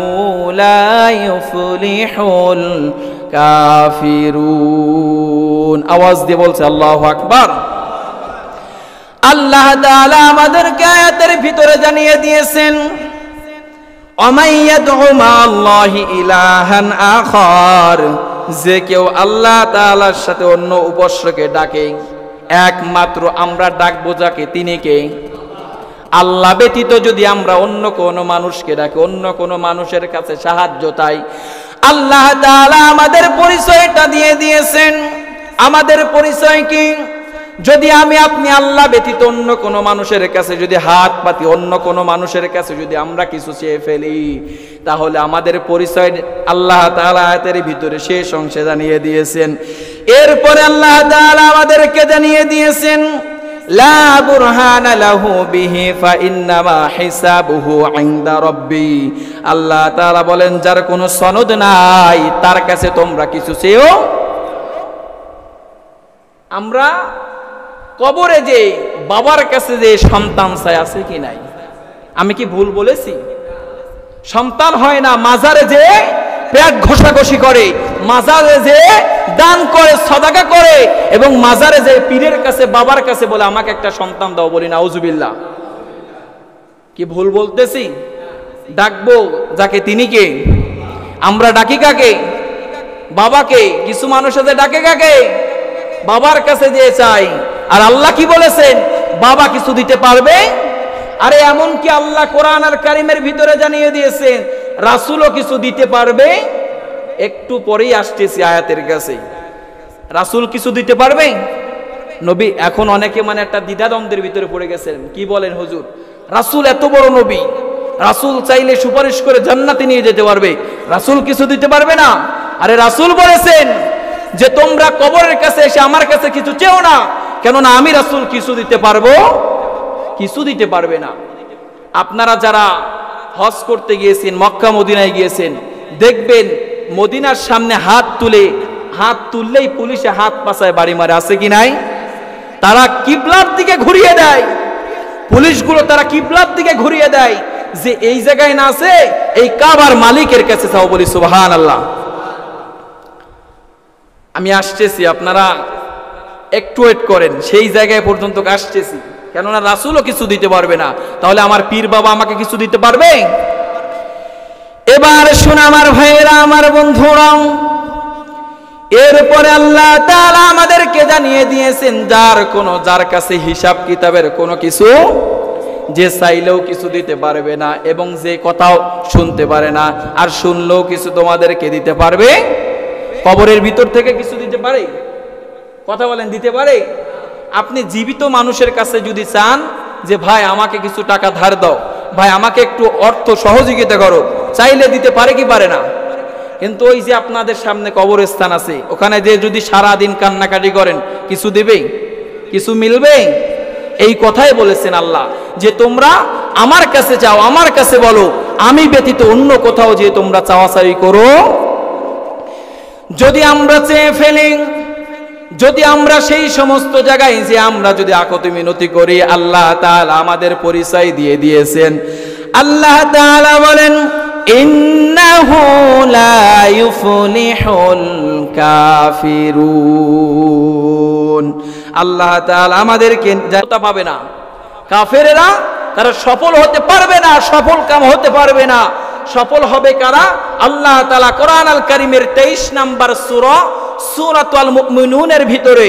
لَا يُفْلِحُ الْكَافِرُونَ। আওয়াজ দিয়ে বলছে আল্লাহু আকবার। আল্লাহ তাআলা আমাদেরকে আয়াতের ভিতরে জানিয়ে দিয়েছেন, ওয়ামান ইয়াদউ মা'আল্লাহি ইলাহান আখার, যে কেউ আল্লাহ তাআলার সাথে অন্য উপাস্যকে ডাকে, একমাত্র আমরা ডাকবো যাকে, তিনি কে? আল্লাহ ব্যতীত যদি আমরা অন্য কোনো মানুষকে ডাকি, অন্য কোনো মানুষের কাছে সাহায্য চাই, আল্লাহ তাআলা আমাদের পরিচয়টা দিয়ে দিয়েছেন। আমাদের পরিচয় কি? যদি আমি আপনি আল্লাহ ব্যতীত অন্য কোনো মানুষের কাছে যদি হাত পাতি, অন্য কোনো মানুষের কাছে যদি আমরা কিছু চেয়ে ফেলি, তাহলে আমাদের পরিচয় আল্লাহ তাআলা আয়াতের ভিতরে শেষ অংশে জানিয়ে দিয়েছেন। এরপরে আল্লাহ তাআলা আমাদেরকে জানিয়ে দিয়েছেন, লা বুরহানা লাহু বিহি ফাইন্নামা হিসাবুহু ইনদা রাব্বি। আল্লাহ তাআলা বলেন, যার কোনো সনদ নাই তার কাছে তোমরা কিছু চেয়েও। আমরা কবরে যে বাবার কাছে যে সন্তান চাই, আছে কি নাই? আমি কি ভুল বলেছি? সন্তান হয় না, মাজারে যে পেট ঘষাঘষি করে, মাজারে যে দান করে, সদাকা করে, এবং মাজারে যে পীরের কাছে বাবার কাছে বলে আমাকে একটা সন্তান দাও, বলি নাউজুবিল্লাহ। কি ভুল বলতেছি? ডাকবো যাকে, তিনি কে? আমরা ডাকি কাকে? বাবাকে। কিছু মানুষ আছে ডাকে কাকে? বাবার কাছে যে চাই। আর আল্লাহ কি বলেছেন? বাবা কিছু দিতে পারবে? আরে এমন কি আল্লাহ কোরআন আর কারিমের ভিতরে জানিয়ে দিয়েছেন রাসূলও কিছু দিতে পারবে। একটু পরেই আসতেছি আয়াতের কাছে। রাসূল কিছু দিতে পারবে? নবী এখন অনেকে একটা দ্বিধাদ্বন্দ্বের ভিতরে পড়ে গেছেন। কি বলেন হুজুর, রাসূল এত বড় নবী, রাসূল চাইলে সুপারিশ করে জান্নাতে নিয়ে যেতে পারবে, রাসূল কিছু দিতে পারবে না? আরে রাসূল বলেছেন যে তোমরা কবরের কাছে এসে আমার কাছে কিছু চেও না, কেননা আমি রাসূল কিছু দিতে পারবো? কিছু দিতে পারবে না। আপনারা যারা হজ করতে গিয়েছেন, মক্কা মদিনায় গিয়েছেন, দেখবেন মদিনার সামনে হাত তুললেই পুলিশে হাত পাছায় বাড়ি মারে, আছে কি নাই? তারা কিবলার দিকে ঘুরিয়ে দেয়, পুলিশগুলো তারা কিবলার দিকে ঘুরিয়ে দেয় যে এই জায়গায় না আছে, এই কাবার মালিকের কাছে চাও। বলি সুবহানাল্লাহ। আমি আসতেছি, আপনারা একটু ওয়েট করেন, সেই জায়গায় পর্যন্ত আসতেছি। কেননা রাসূলও কিছু দিতে পারবে না, তাহলে আমার পীর বাবা আমাকে কিছু দিতে পারবে? এবার শুন আমার ভাইয়েরা, আমার বন্ধুরা, এরপরে আল্লাহ তাআলা আমাদেরকে জানিয়ে দিয়েছেন যার কাছে হিসাব কিতাবের কোনো কিছু, যে চাইলেও কিছু দিতে পারবে না, এবং যে কথাও শুনতে পারে না, আর শুনলেও কিছু তোমাদেরকে দিতে পারবে। কবরের ভিতর থেকে কিছু দিতে পারে? কথা বলেন, দিতে পারে? আপনি জীবিত মানুষের কাছে যদি চান যে ভাই আমাকে কিছু টাকা ধার দাও, ভাই আমাকে একটু অর্থ সহযোগিতা করো, চাইলে দিতে পারে কি পারে না? কিন্তু ওই যে আপনাদের সামনে কবরস্থান আছে, ওখানে যে যদি সারা দিন কান্নাকাটি করেন, কিছু দেবে? কিছু মিলবে? এই কথাই বলেছেন আল্লাহ যে তোমরা আমার কাছে চাও, আমার কাছে বলো, আমি ব্যতীত অন্য কোথাও যে তোমরা চাওয়াচাই করো। যদি আমরা চেয়ে ফেলি, যদি আমরা সেই সমস্ত জায়গায় যে আমরা যদি আকতি মিনতি করি, আল্লাহ তাআলা আমাদের পরিচয় দিয়ে দিয়েছেন। আল্লাহ তাআলা বলেন, ইন্নাহু লা ইউফলিহুল কাফিরুন। আল্লাহ তাআলা আমাদেরকে জান্নাত পাবে না। কাফেরেরা তারা সফল হতে পারবে না, সফল কাম হতে পারবে না। সফল হবে কারা? আল্লাহ তাআলা কোরআন আল কারীমের 23 নম্বর সূরা সূরাতুল মুমিনুনের ভিতরে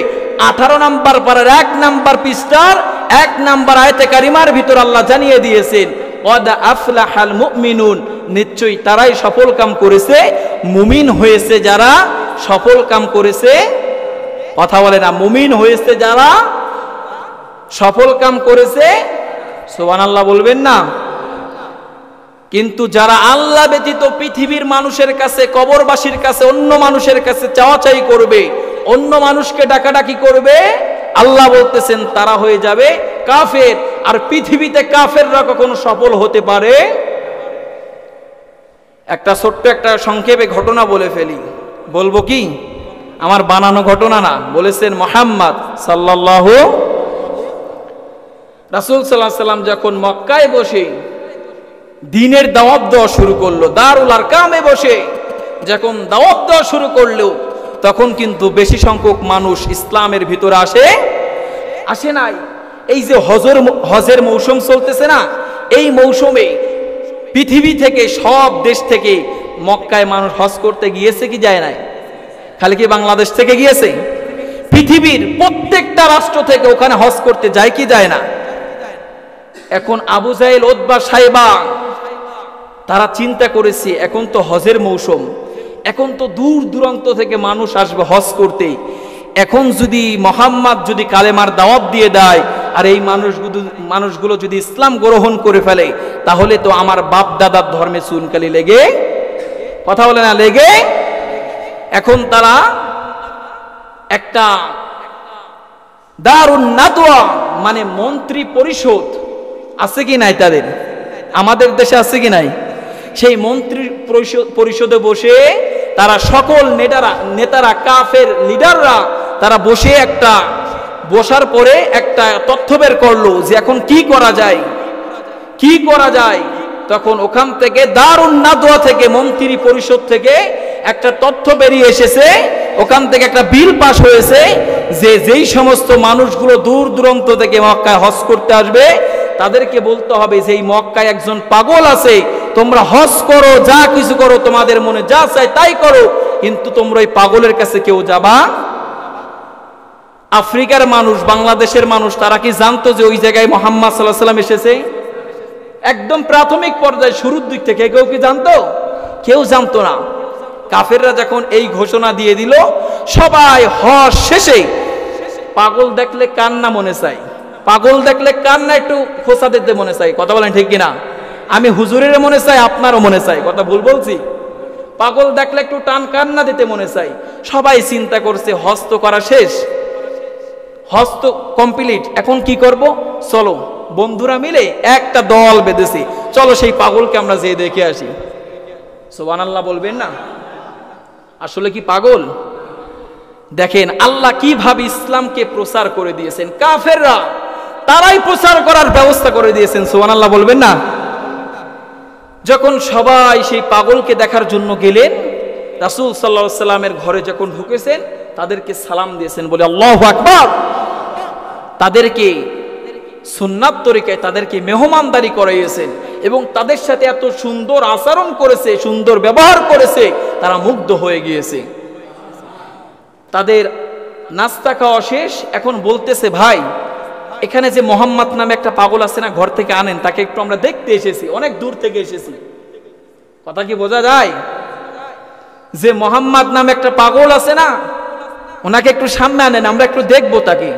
18 নম্বর পারার 1 নম্বর পৃষ্ঠার 1 নম্বর আয়াতে কারিমার ভিতর আল্লাহ জানিয়ে দিয়েছেন, ওয়াদ আফলাহাল মুমিনুন, নিশ্চয়ই তারাই সফল কাম করেছে। মুমিন হয়েছে যারা সফল কাম করেছে। কথা বলে না, মুমিন হয়েছে যারা সফল কাম করেছে। সুবহানাল্লাহ বলবেন না? কিন্তু যারা আল্লাহ ব্যতীত পৃথিবীর মানুষের কাছে, কবরবাসীর কাছে, অন্য মানুষের কাছে চাওয়াচাই করবে, অন্য মানুষকে ডাকাডাকি করবে, আল্লাহ বলতেছেন তারা হয়ে যাবে কাফের। আর পৃথিবীতে কাফেররা কখনো সফল হতে পারে? একটা ছোট্ট একটা সংক্ষেপে ঘটনা বলে ফেলি। বলবো কি? আমার বানানো ঘটনা না, বলেছেন মুহাম্মদ সাল্লাল্লাহু। রাসূল সাল্লাল্লাহু আলাইহি সাল্লাম যখন মক্কায় বসে দ্বীনের দাওয়াত দেওয়া শুরু করলো, দারুল আরকামে বসে যখন দাওয়াত দেওয়া শুরু করলো, তখন কিন্তু বেশি সংখ্যক মানুষ ইসলামের ভিতরে আসে নাই। এই যে হজের মৌসুম চলতেছে না, এই মৌসুমে পৃথিবী থেকে, সব দেশ থেকে মক্কায় মানুষ হজ করতে গিয়েছে কি যায় নাই? খালি কি বাংলাদেশ থেকে গিয়েছে? পৃথিবীর প্রত্যেকটা রাষ্ট্র থেকে ওখানে হজ করতে যায় কি যায় না? এখন আবু জাহেল, উতবা, সাইবা তারা চিন্তা করেছে এখন তো হজের মৌসুম, এখন তো দূর দূরান্ত থেকে মানুষ আসবে হজ করতে, এখন যদি মোহাম্মদ যদি কালেমার দাওয়াত দিয়ে দেয় আর এই মানুষগুলো যদি ইসলাম গ্রহণ করে ফেলে, তাহলে তো আমার বাপ দাদার ধর্মে চুনকালি লেগে, কথা বলে না লেগে, এখন তারা একটা দারুন নাদওয়া মানে মন্ত্রী পরিষদ আছে কি নাই তাদের, আমাদের দেশে আছে কি নাই, সেই মন্ত্রী পরিষদে বসে তারা সকল নেতারা কাফের লিডাররা তারা বসে বসার পরে একটা তথ্য বের করলো যে এখন কি করা যায়। তখন ওখান থেকে দারুন নাদওয়া থেকে মন্ত্রী পরিষদ থেকে একটা তথ্য বেরিয়ে এসেছে, ওখান থেকে একটা বিল পাস হয়েছে যে যেই সমস্ত মানুষগুলো দূর দূরান্ত থেকে মক্কায় হজ করতে আসবে তাদেরকে বলতে হবে যে এই মক্কায় একজন পাগল আছে, তোমরা হজ করো, যা কিছু করো, তোমাদের মনে যা চাই তাই করো, কিন্তু তোমরা ওই পাগলের কাছে কেউ যাবা। আফ্রিকার মানুষ, বাংলাদেশের মানুষ, তারা কি জানতো যে ওই জায়গায় মুহাম্মদ সাল্লাল্লাহু আলাইহি ওয়াসাল্লাম এসেছে? একদম প্রাথমিক পর্যায়ে শুরুর দিক থেকে কেউ কি জানতো? কেউ জানতো না। কাফেররা যখন এই ঘোষণা দিয়ে দিল, সবাই হজ শেষে পাগল দেখলে কান্না মনে চাই, পাগল দেখলে কান্না একটু খোঁচা দিতে মনে চাই, কথা বলেন ঠিক কিনা? আমি হুজুরের মনে চাই, আপনারও মনে চাই, কথা ভুল বলছি? পাগল দেখলে একটু টান কান্না দিতে মনে চাই। সবাই চিন্তা করছে হজ তো করা শেষ, হজ তো কমপ্লিট, এখন কি করব? চলো বন্ধুরা মিলে একটা দল বেঁধেছি, চলো সেই পাগলকে আমরা যেয়ে দেখে আসি। সুবহানাল্লাহ বলবেন না? আসলে কি পাগল? দেখেন আল্লাহ কিভাবে ইসলামকে প্রচার করে দিয়েছেন, কাফেররা তারাই প্রচার করার ব্যবস্থা করে দিয়েছেন। সুবহানাল্লাহ বলবেন না? যখন সবাই সেই পাগলকে দেখার জন্য গেলেন, রাসূল সাল্লাল্লাহু আলাইহি সাল্লামের ঘরে যখন ঢুকেছেন তাদেরকে সালাম দিয়েছেন, বলে আল্লাহু আকবার। তাদেরকে সুন্নাত তরিকায় তাদেরকে মেহমানদারি করাইয়েছেন এবং তাদের সাথে এত সুন্দর আচরণ করেছে, সুন্দর ব্যবহার করেছে, তারা মুগ্ধ হয়ে গিয়েছে। তাদের নাস্তা খাওয়া শেষ, এখন বলতেছে ভাই এখানে যে মোহাম্মদ নামে একটা পাগল আছে না, ঘর থেকে আনেন, তাকে একটু আমরা দেখতে এসেছি, অনেক দূর থেকে এসেছি। কথা কি বোঝা যায়? যে মোহাম্মদ নামে একটা পাগল আছে না, ওনাকে একটু সামনে আনেন, আমরা একটু দেখবো তাকে।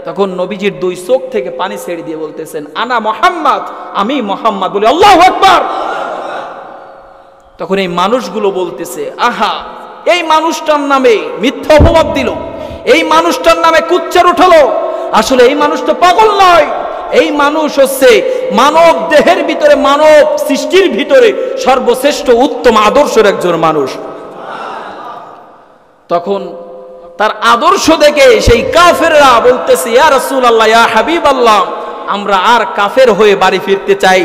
তখন নবীজির দুই চোখ থেকে পানি ছেড়ে দিয়ে বলতেছেন আনা মোহাম্মদ, আমি মোহাম্মদ, বলে আল্লাহু আকবার। তখন এই মানুষগুলো বলতেছে আহা, এই মানুষটার নামে মিথ্যা অপবাদ দিল, এই মানুষটার নামে কুচ্চার উঠালো, আসলে এই মানুষটা পাগল নয়, এই মানুষ হচ্ছে মানব দেহের ভিতরে, মানব সৃষ্টির ভিতরে সর্বশ্রেষ্ঠ উত্তম আদর্শের একজন মানুষ। তখন তার আদর্শ দেখে সেই কাফেররা বলতেছে ইয়া রাসূলুল্লাহ, ইয়া হাবিবাল্লাহ, আমরা আর কাফের হয়ে বাড়ি ফিরতে চাই,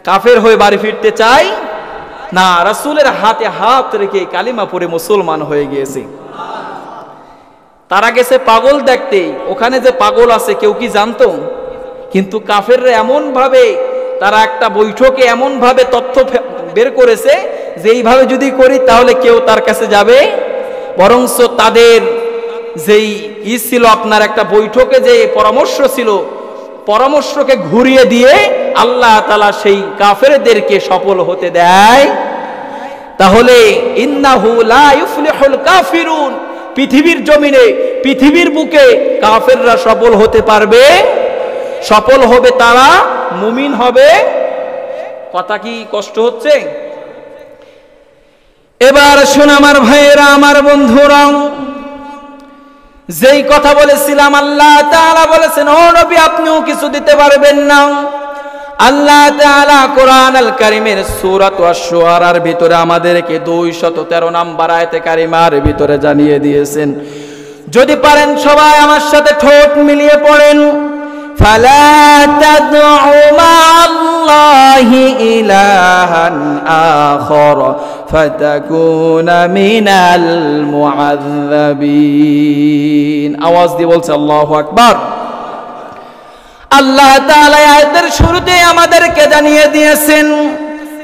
কাফের হয়ে বাড়ি ফিরতে চাই না। রাসূলের হাতে হাত রেখে কালিমা পড়ে মুসলমান হয়ে গিয়েছে। তারা গেছে পাগল দেখতে, ওখানে যে পাগল আছে কেউ কি জানতো? কিন্তু কাফেররা এমন ভাবে, তারা একটা বৈঠকে এমন ভাবে তথ্য বের করেছে যে এইভাবে যদি করি তাহলে কেউ তার কাছে যাবে। বরঞ্চ তাদের যেই ছিল, আপনার একটা বৈঠকে যে পরামর্শ ছিল, পরামর্শকে ঘুরিয়ে দিয়ে আল্লাহ তাআলা সেই কাফেরদেরকে সফল হতে দেয়। তাহলে ইন্নাহু লা ইউফলিহুল কাফিরুন, পৃথিবীর জমিনে, পৃথিবীর বুকে কাফেররা সফল হতে পারবে, সফল হবে তারা, মুমিন হবে। কথা কি কষ্ট হচ্ছে? এবার শোন আমার ভাইয়েরা, আমার বন্ধুরা, যেই কথা বলেছিলাম আল্লাহ তাআলা বলেছেন ও নবী আপনিও কিছু দিতে পারবেন না। আল্লাহ তাআলা কোরআন আল কারীমের সূরা আশ-শুআরার ভিতরে আমাদেরকে 213 নম্বর আয়াতে কারিমার ভিতরে জানিয়ে দিয়েছেন। যদি পারেন সবাই আমার সাথে ঠোঁট মিলিয়ে পড়েন, ফালা তাদউ মা'আল্লাহি ইলাহান আখার ফাতাকুনা মিনাল মুআযযাবিন। আওয়াজ দিয়ে বলছে আল্লাহু আকবার। আল্লাহ তাআলা আয়াতের শুরুতে আমাদেরকে জানিয়ে দিয়েছেন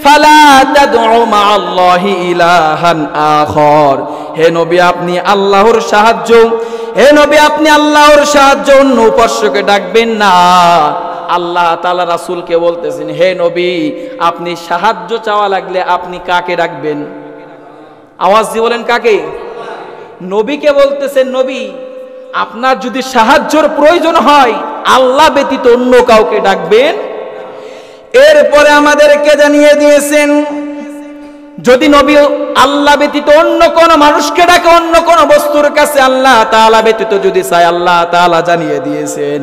ফালা তাদউ মা'আল্লাহি ইলাহান আখার, হে নবী আপনি আল্লাহর সাহায্য, হে নবী আপনি আল্লাহর সাহায্য অন্য উপাস্যকে ডাকবেন না। আল্লাহ তাআলা রাসূলকে বলতেছেন হে নবী আপনি সাহায্য চাওয়া লাগলে আপনি কাকে ডাকবেন? আওয়াজ দিয়ে বলেন কাকে? নবীকে বলতেছেন, নবী আপনার যদি সাহায্যের প্রয়োজন হয় আল্লাহ ব্যতীত অন্য কাউকে ডাকবেন। এরপরে আমাদেরকে জানিয়ে দিয়েছেন যদি নবী আল্লাহ ব্যতীত অন্য কোন মানুষকে ডাকে, অন্য কোন বস্তুর কাছে আল্লাহ তাআলা ব্যতীত যদি চায়, আল্লাহ তাআলা জানিয়ে দিয়েছেন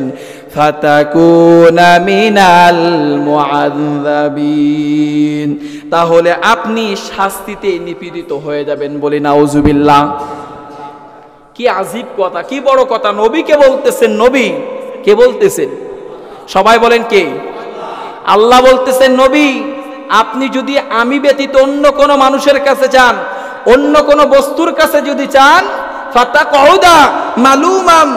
ফাতাকুনা মিনাল মুআযযাবিন, তাহলে আপনি শাস্তিতে নিপীড়িত হয়ে যাবেন। বলি নাউজুবিল্লাহ। কি আজীব কথা, কি বড় কথা। নবীকে বলতেছেন, নবী কে বলতেছেন? সবাই বলেন কে? আল্লাহ বলতেছেন, নবী আপনি যদি আমি ব্যতীত অন্য কোন মানুষের কাছে চান, অন্য কোন বস্তুর কাছে যদি চান, ফাতাকউদা মালুমাম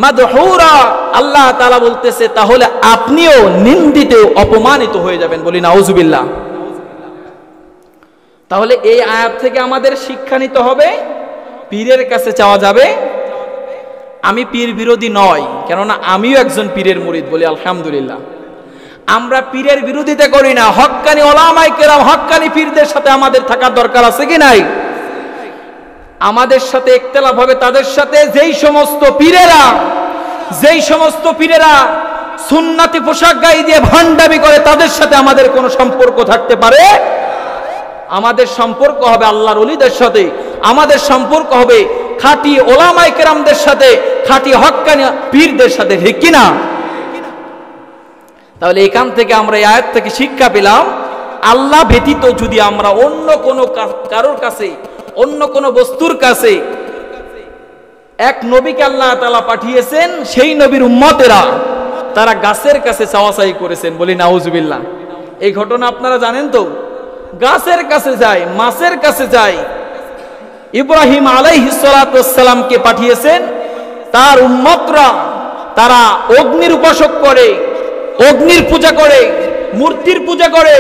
মাদহুরা, আল্লাহ তাআলা বলতেছে তাহলে আপনিও নিন্দিত, অপমানিত হয়ে যাবেন। বলি নাউজুবিল্লাহ। তাহলে এই আয়াত থেকে আমাদের শিক্ষা নিতে হবে, পীরের কাছে চাওয়া যাবে। আমি পীর বিরোধী নয়, কেননা আমিও একজন পীরের মুরিদ। বলি আলহামদুলিল্লাহ। আমরা পীরের বিরোধিতা করি না। হক্কানি ওলামায়ে কেরাম, হক্কানি পীরদের সাথে আমাদের থাকার দরকার আছে কি নাই? আমাদের সাথে ইখতিলাফ হবে তাদের সাথে যেই সমস্ত পীরেরা সুন্নতি পোশাক গায়ে দিয়ে ভান্ডামি করে, তাদের সাথে আমাদের কোনো সম্পর্ক থাকতে পারে? আমাদের সম্পর্ক হবে আল্লাহর ওলিদের সাথে, আমাদের সম্পর্ক হবে খাঁটি ওলামায়ে কেরামদের সাথে, খাঁটি হক্কানি পীরদের সাথে, ঠিক কিনা? তাহলে এখান থেকে আমরা এই আয়াত থেকে শিক্ষা পেলাম, আল্লাহ ব্যতীত যদি আমরা অন্য কোনো কারোর কাছে, অন্য কোনো বস্তুর কাছে, এক নবীকে আল্লাহ তাআলা পাঠিয়েছেন, সেই নবীর উম্মতেরা তারা গাছের কাছে চাওয়াচাই করেছেন। বলি নাউজুবিল্লাহ। এই ঘটনা আপনারা জানেন তো? গাছের কাছে যায়, মাছের কাছে যায়। ইব্রাহিম আলাইহিস সালাতু ওয়াস সালামকে পাঠিয়েছেন, তার উম্মতরা তারা অগ্নির উপাসক করে, অগ্নির পূজা করে, মূর্তির পূজা করে,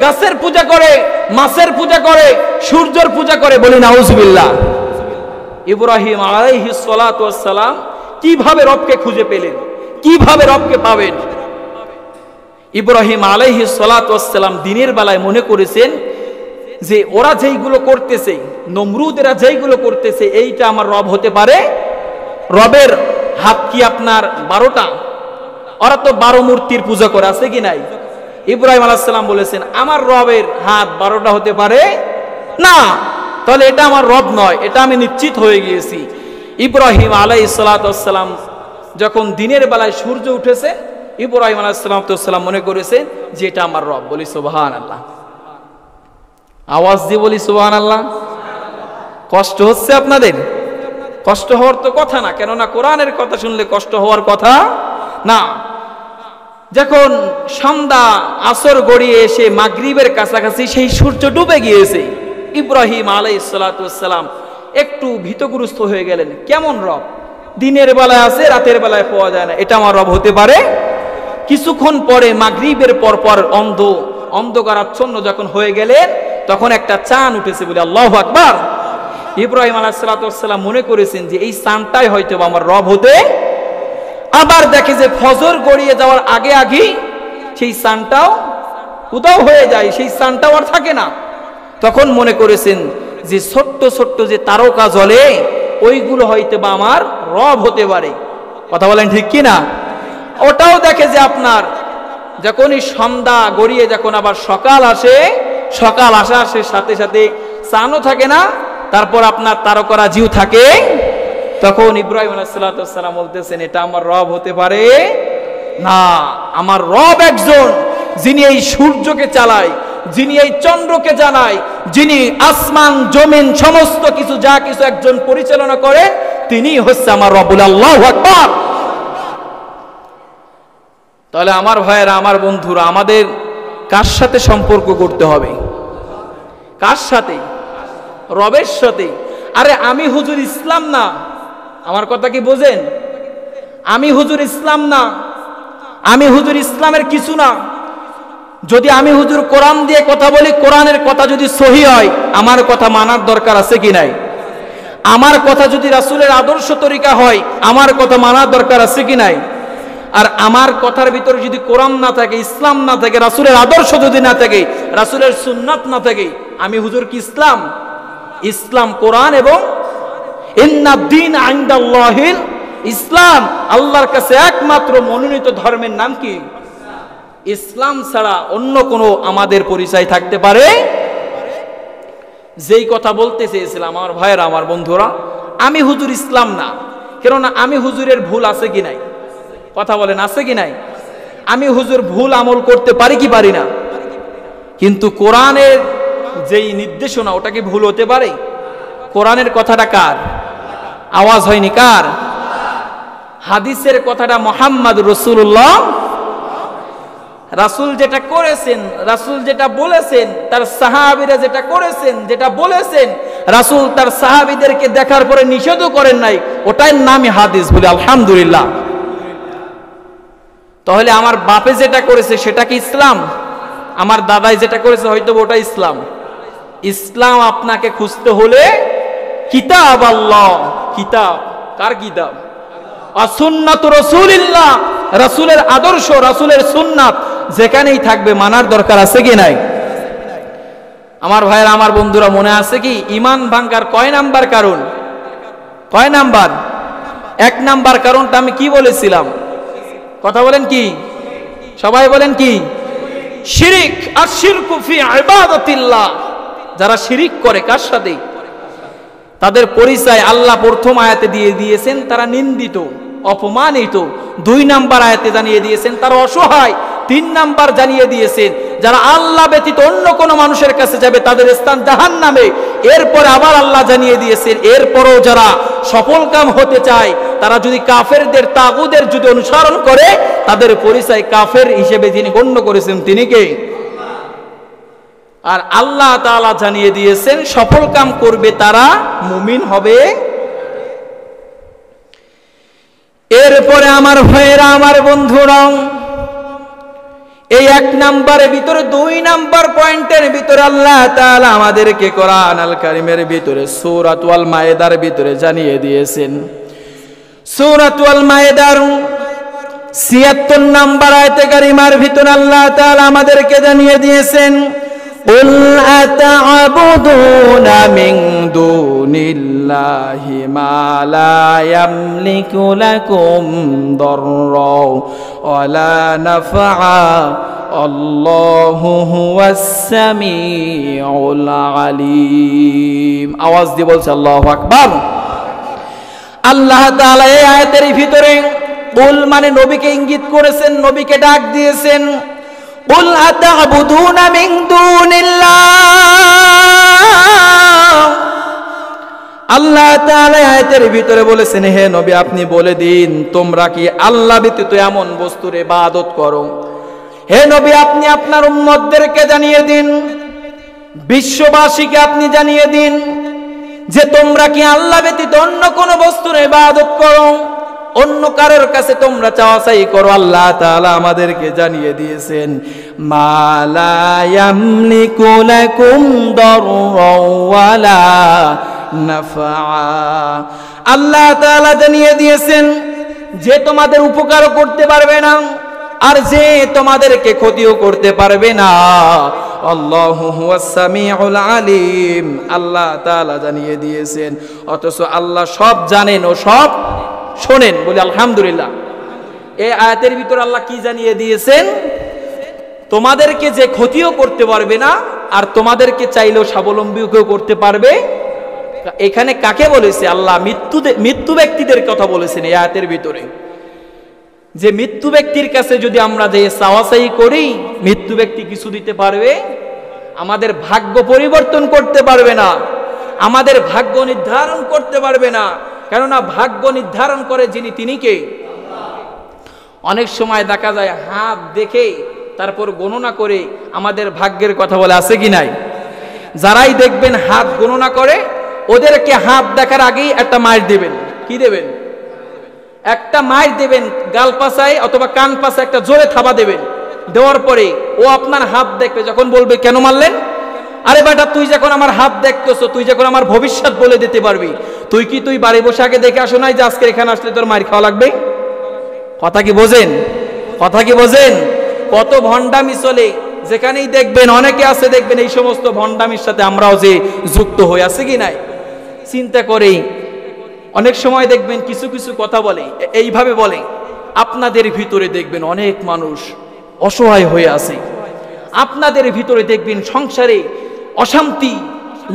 গাছের পূজা করে, মাছের পূজা করে, সূর্যের পূজা করে। বলি নাউজুবিল্লাহ। ইব্রাহিম আলাইহিস সালাতু ওয়াস সালাম কিভাবে রবকে খুঁজে পেলেন, কিভাবে রবকে পাবেন? ইব্রাহিম আলাইহিস সালাতু ওয়াস সালাম দিনের বেলায় মনে করেছেন যে ওরা যেইগুলো করতেছে, নমরুদেরা যেইগুলো করতেছে, এইটা আমার রব হতে পারে। রবের হাত কি আপনার 12টা? ওরা তো 12 মূর্তির পূজা করে, আছে কি নাই? ইব্রাহিম আলাইহিস সালাম বলেছেন আমার রবের হাত 12টা হতে পারে না, তাহলে এটা আমার রব নয়, এটা আমি নিশ্চিত হয়ে গিয়েছি। ইব্রাহিম আলাইহিস সালাতু ওয়াস সালাম যখন দিনের বেলায় সূর্য উঠেছে, ইব্রাহিম আলাইহিস সালাম মনে করেছেন যে এটা আমার রব। বলি সুবহানাল্লাহ। আওয়াজ দিয়ে বলি সুবহানাল্লাহ। কষ্ট হচ্ছে আপনাদের? কষ্ট হওয়ার তো কথা না, কেননা কোরআনের কথা শুনলে কষ্ট হওয়ার কথা না। যখন সন্ধ্যা আসর গড়িয়ে এসে মাগরিবের কাছাকাছি সেই সূর্য ডুবে গিয়েছে, ইব্রাহিম আলাইহিস সালাতু ওয়াস সালাম একটু ভীতগ্রস্ত হয়ে গেলেন। কেমন রব? দিনের বেলায় আছে, রাতের বেলায় পাওয়া যায় না, এটা আমার রব হতে পারে? কিছুক্ষণ পরে মাগরিবের পরপর অন্ধকারাচ্ছন্ন যখন হয়ে গেলেন, তখন একটা চাঁদ উঠেছে। বলে আল্লাহু আকবার। ইব্রাহিম আলাইহিস সালাতু ওয়াস সালাম মনে করেছেন যে এই চাঁদটাই হয়তো আমার রব হতে। আবার দেখে যে ফজর গড়িয়ে যাওয়ার আগে আগেই সেই চাঁদটাও উধাও হয়ে যায়, সেই চাঁদটাও আর থাকে না। তখন মনে করেছেন যে ছোট্ট ছোট্ট যে তারকা জ্বলে, ওইগুলো হয়তো বা আমার রব হতে পারে। কথা বলেন ঠিক কি না? ওটাও দেখে যে আপনার যখনই সন্ধ্যা গড়িয়ে যখন আবার সকাল আসে, সকাল আসার সাথে সাথে চাঁদও থাকে না, তারপর আপনার তারকারা জিউ থাকে। তখন ইব্রাহিম আলাইহিস সালাতু ওয়াস সালাম বলতেছেন এটা আমার রব হতে পারে না। আমার রব একজন যিনি এই সূর্যকে চালায়, যিনি এই চন্দ্রকে জানায়, যিনি আসমান জমিন সমস্ত কিছু যা কিছু একজন পরিচালনা করে, তিনি হচ্ছে আমার রব। আল্লাহু আকবার। তাহলে আমার ভাইয়েরা, আমার বন্ধুরা, আমাদের কার সাথে সম্পর্ক করতে হবে? কার সাথে? রবের সাথে। আরে আমি হুজুর ইসলাম না, আমার কথা কি বোঝেন? আমি হুজুর ইসলাম না, আমি হুজুর ইসলামের কিছু না। যদি আমি হুজুর কোরআন দিয়ে কথা বলি, কোরআনের কথা যদি সহি হয়, আমার কথা মানার দরকার আছে কি নাই? আমার কথা যদি রাসূলের আদর্শ তরিকা হয়, আমার কথা মানার দরকার আছে কি নাই? আর আমার কথার ভিতরে যদি কোরআন না থাকে, ইসলাম না থাকে, রাসূলের আদর্শ যদি না থাকে, রাসূলের সুন্নাত না থাকে, আমি হুজুর কি ইসলাম? ইসলাম কোরআন এবং ইন্নাদ-দীন ইনদাল্লাহিল ইসলাম, আল্লাহর কাছে একমাত্র মনোনীত ধর্মের নাম কি? ইসলাম ছাড়া অন্য কোনো আমাদের পরিচয় থাকতে পারে? যেই কথা বলতে চেয়েছিলাম আমার ভাইয়েরা, আমার বন্ধুরা, আমি হুজুর ইসলাম না, কেননা আমি হুজুরের ভুল আছে কি নাই? কথা বলেন, আছে কি নাই? আমি হুজুর ভুল আমল করতে পারি কি পারি না? কিন্তু কোরআনের যেই নির্দেশনা, ওটা কি ভুল হতে পারে? কোরআনের কথাটা কার? আওয়াজ হয়নি কার? হাদিসের কথাটা মুহাম্মদ রাসূলুল্লাহ, রাসূল যেটা করেছেন, রাসূল যেটা বলেছেন, তার সাহাবীরা যেটা করেছেন, যেটা বলেছেন, রাসূল তার সাহাবীদেরকে দেখার পরে নিষেধও করেন নাই, ওটাই নামই হাদিস বলে। আলহামদুলিল্লাহ। তাহলে আমার বাপে যেটা করেছে সেটা কি ইসলাম? আমার দাদাই যেটা করেছে হয়তো ওটা ইসলাম? ইসলাম আপনাকে খুঁজতে হলে কিতাব আল্লাহ, কিতাব কার কিতাব? সুন্নাত রাসূলিল্লাহ, রাসূলের আদর্শ, রাসূলের সুন্নাত যেখানেই থাকবে মানার দরকার আছে কি নাই? আমার ভাইয়েরা, আমার বন্ধুরা, মনে আছে কি ঈমান ভাঙার কয় নাম্বার কারণ? কয় নাম্বার? 1 নাম্বার কারণটা আমি কি বলেছিলাম? কথা বলেন কি? সবাই বলেন কি? শিরিক। আশ-শিরকু ফি ইবাদাতিল্লাহ। যারা শিরিক করে কার সাথে? তাদের পরিচয় আল্লাহ প্রথম আয়াতে দিয়ে দিয়েছেন, তারা নিন্দিত, অপমানিত। 2 নাম্বার আয়াতে জানিয়ে দিয়েছেন তারা অসহায়। 3 নাম্বার জানিয়ে দিয়েছেন যারা আল্লাহ ব্যতীত অন্য কোন মানুষের কাছে যাবে তাদের স্থান জাহান্নামে। এরপরে আবার আল্লাহ জানিয়ে দিয়েছেন এরপরও যারা সফলকাম হতে চায়, তারা যদি কাফেরদের, তাগুদের যদি অনুসরণ করে, তাদের পরিচয় কাফের হিসেবে যিনি গণ্য করেছেন তিনি কে? আর আল্লাহ তাআলা জানিয়ে দিয়েছেন সফলকাম করবে তারা, মুমিন হবে। এরপরে আমার ভাইয়েরা, আমার বন্ধুরা, এই 1 নাম্বারের ভিতরে 2 নাম্বার পয়েন্টের ভিতরে আল্লাহ তাআলা আমাদেরকে কোরআন আল কারীমের ভিতরে সূরাতুল মায়েদার ভিতরে জানিয়ে দিয়েছেন। সূরাতুল মায়েদার 76 নাম্বার আয়াতে কারিমার ভিতরে আল্লাহ তাআলা আমাদেরকে জানিয়ে দিয়েছেন, قل أتعبدون من دون الله ما لا يملك لكم ضرا ولا نفعا الله هو السميع العليم। আওয়াজ দিয়ে বলছে আল্লাহু আকবার। আল্লাহ তাআলা এই আয়াতের ভিতরে কুল মানে নবীকে ইঙ্গিত করেছেন, নবীকে ডাক দিয়েছেন। কুল আতা'বুদুনা মিন দুনিল্লাহ, আল্লাহ তাআলা আয়াতের ভিতরে বলেছেন, হে নবী আপনি বলে দিন তোমরা কি আল্লাহ ব্যতীত এমন বস্তুর ইবাদত করো? হে নবী আপনি আপনার উম্মতদেরকে জানিয়ে দিন, বিশ্ববাসীকে আপনি জানিয়ে দিন যে তোমরা কি আল্লাহ ব্যতীত অন্য কোন বস্তুর ইবাদত করো, অন্য কারোর কাছে তোমরা চাওয়াচাই করো। আল্লাহ তাআলা আমাদেরকে জানিয়ে দিয়েছেন মা লা ইয়ামলিকু লাকুম দাররাও ওয়ালা নাফআ। আল্লাহ তাআলা জানিয়ে দিয়েছেন যে তোমাদের উপকারও করতে পারবে না আর যে তোমাদেরকে ক্ষতিও করতে পারবে না। আল্লাহু হুয়াস সামিউল আলিম, আল্লাহ তাআলা জানিয়ে দিয়েছেন, অথচ আল্লাহ সব জানেন ও সব শোনেন। বলি আলহামদুলিল্লাহ। এই আয়াতের ভিতর আল্লাহ কি জানিয়ে দিয়েছেন? তোমাদেরকে যে ক্ষতিও করতে পারবে না আর তোমাদেরকে চাইলেও স্বাবলম্বীও করতে পারবে। এখানে কাকে বলেছে? আল্লাহ মৃত্যু ব্যক্তিদের কথা বলেছেন এই আয়াতের ভিতরে, যে মৃত্যু ব্যক্তির কাছে যদি আমরা যে চাওয়াচাই করি, মৃত্যু ব্যক্তি কিছু দিতে পারবে? আমাদের ভাগ্য পরিবর্তন করতে পারবে না, আমাদের ভাগ্য নির্ধারণ করতে পারবে না, কেননা ভাগ্য নির্ধারণ করে যিনি তিনি কে? অনেক সময় দেখা যায় হাত দেখে তারপর গণনা করে আমাদের ভাগ্যের কথা বলে, আছে কি নাই? যারাই দেখবেন হাত গণনা করে ওদেরকে হাত দেখার আগেই একটা মাইর দেবেন। কি দেবেন? একটা মাইর দেবেন, গাল পাশায় অথবা কান পাশায় একটা জোরে থাবা দেবেন। দেওয়ার পরে ও আপনার হাত দেখবে, যখন বলবে কেন মারলেন? আরে বেটা তুই যখন আমার হাত দেখতেছো, তুই যখন আমার ভবিষ্যৎ বলে দিতে পারবি, তুই বাড়ি বসে আগে দেখে আসো নাই যে আজকে এখানে আসলে তোর মার খাওয়া লাগবে? কথা কি বোঝেন? কথা কি বোঝেন? কত ভণ্ডামি চলে, যেখানেই দেখবেন অনেকে আছে, দেখবেন এই সমস্ত ভণ্ডামির সাথে আমরাও যে যুক্ত হয়ে আছে কি নাই। চিন্তা করেই অনেক সময় দেখবেন কিছু কিছু কথা বলে, এইভাবে বলে, আপনাদের ভিতরে দেখবেন অনেক মানুষ অসহায় হয়ে আছে, আপনাদের ভিতরে দেখবেন সংসারে অশান্তি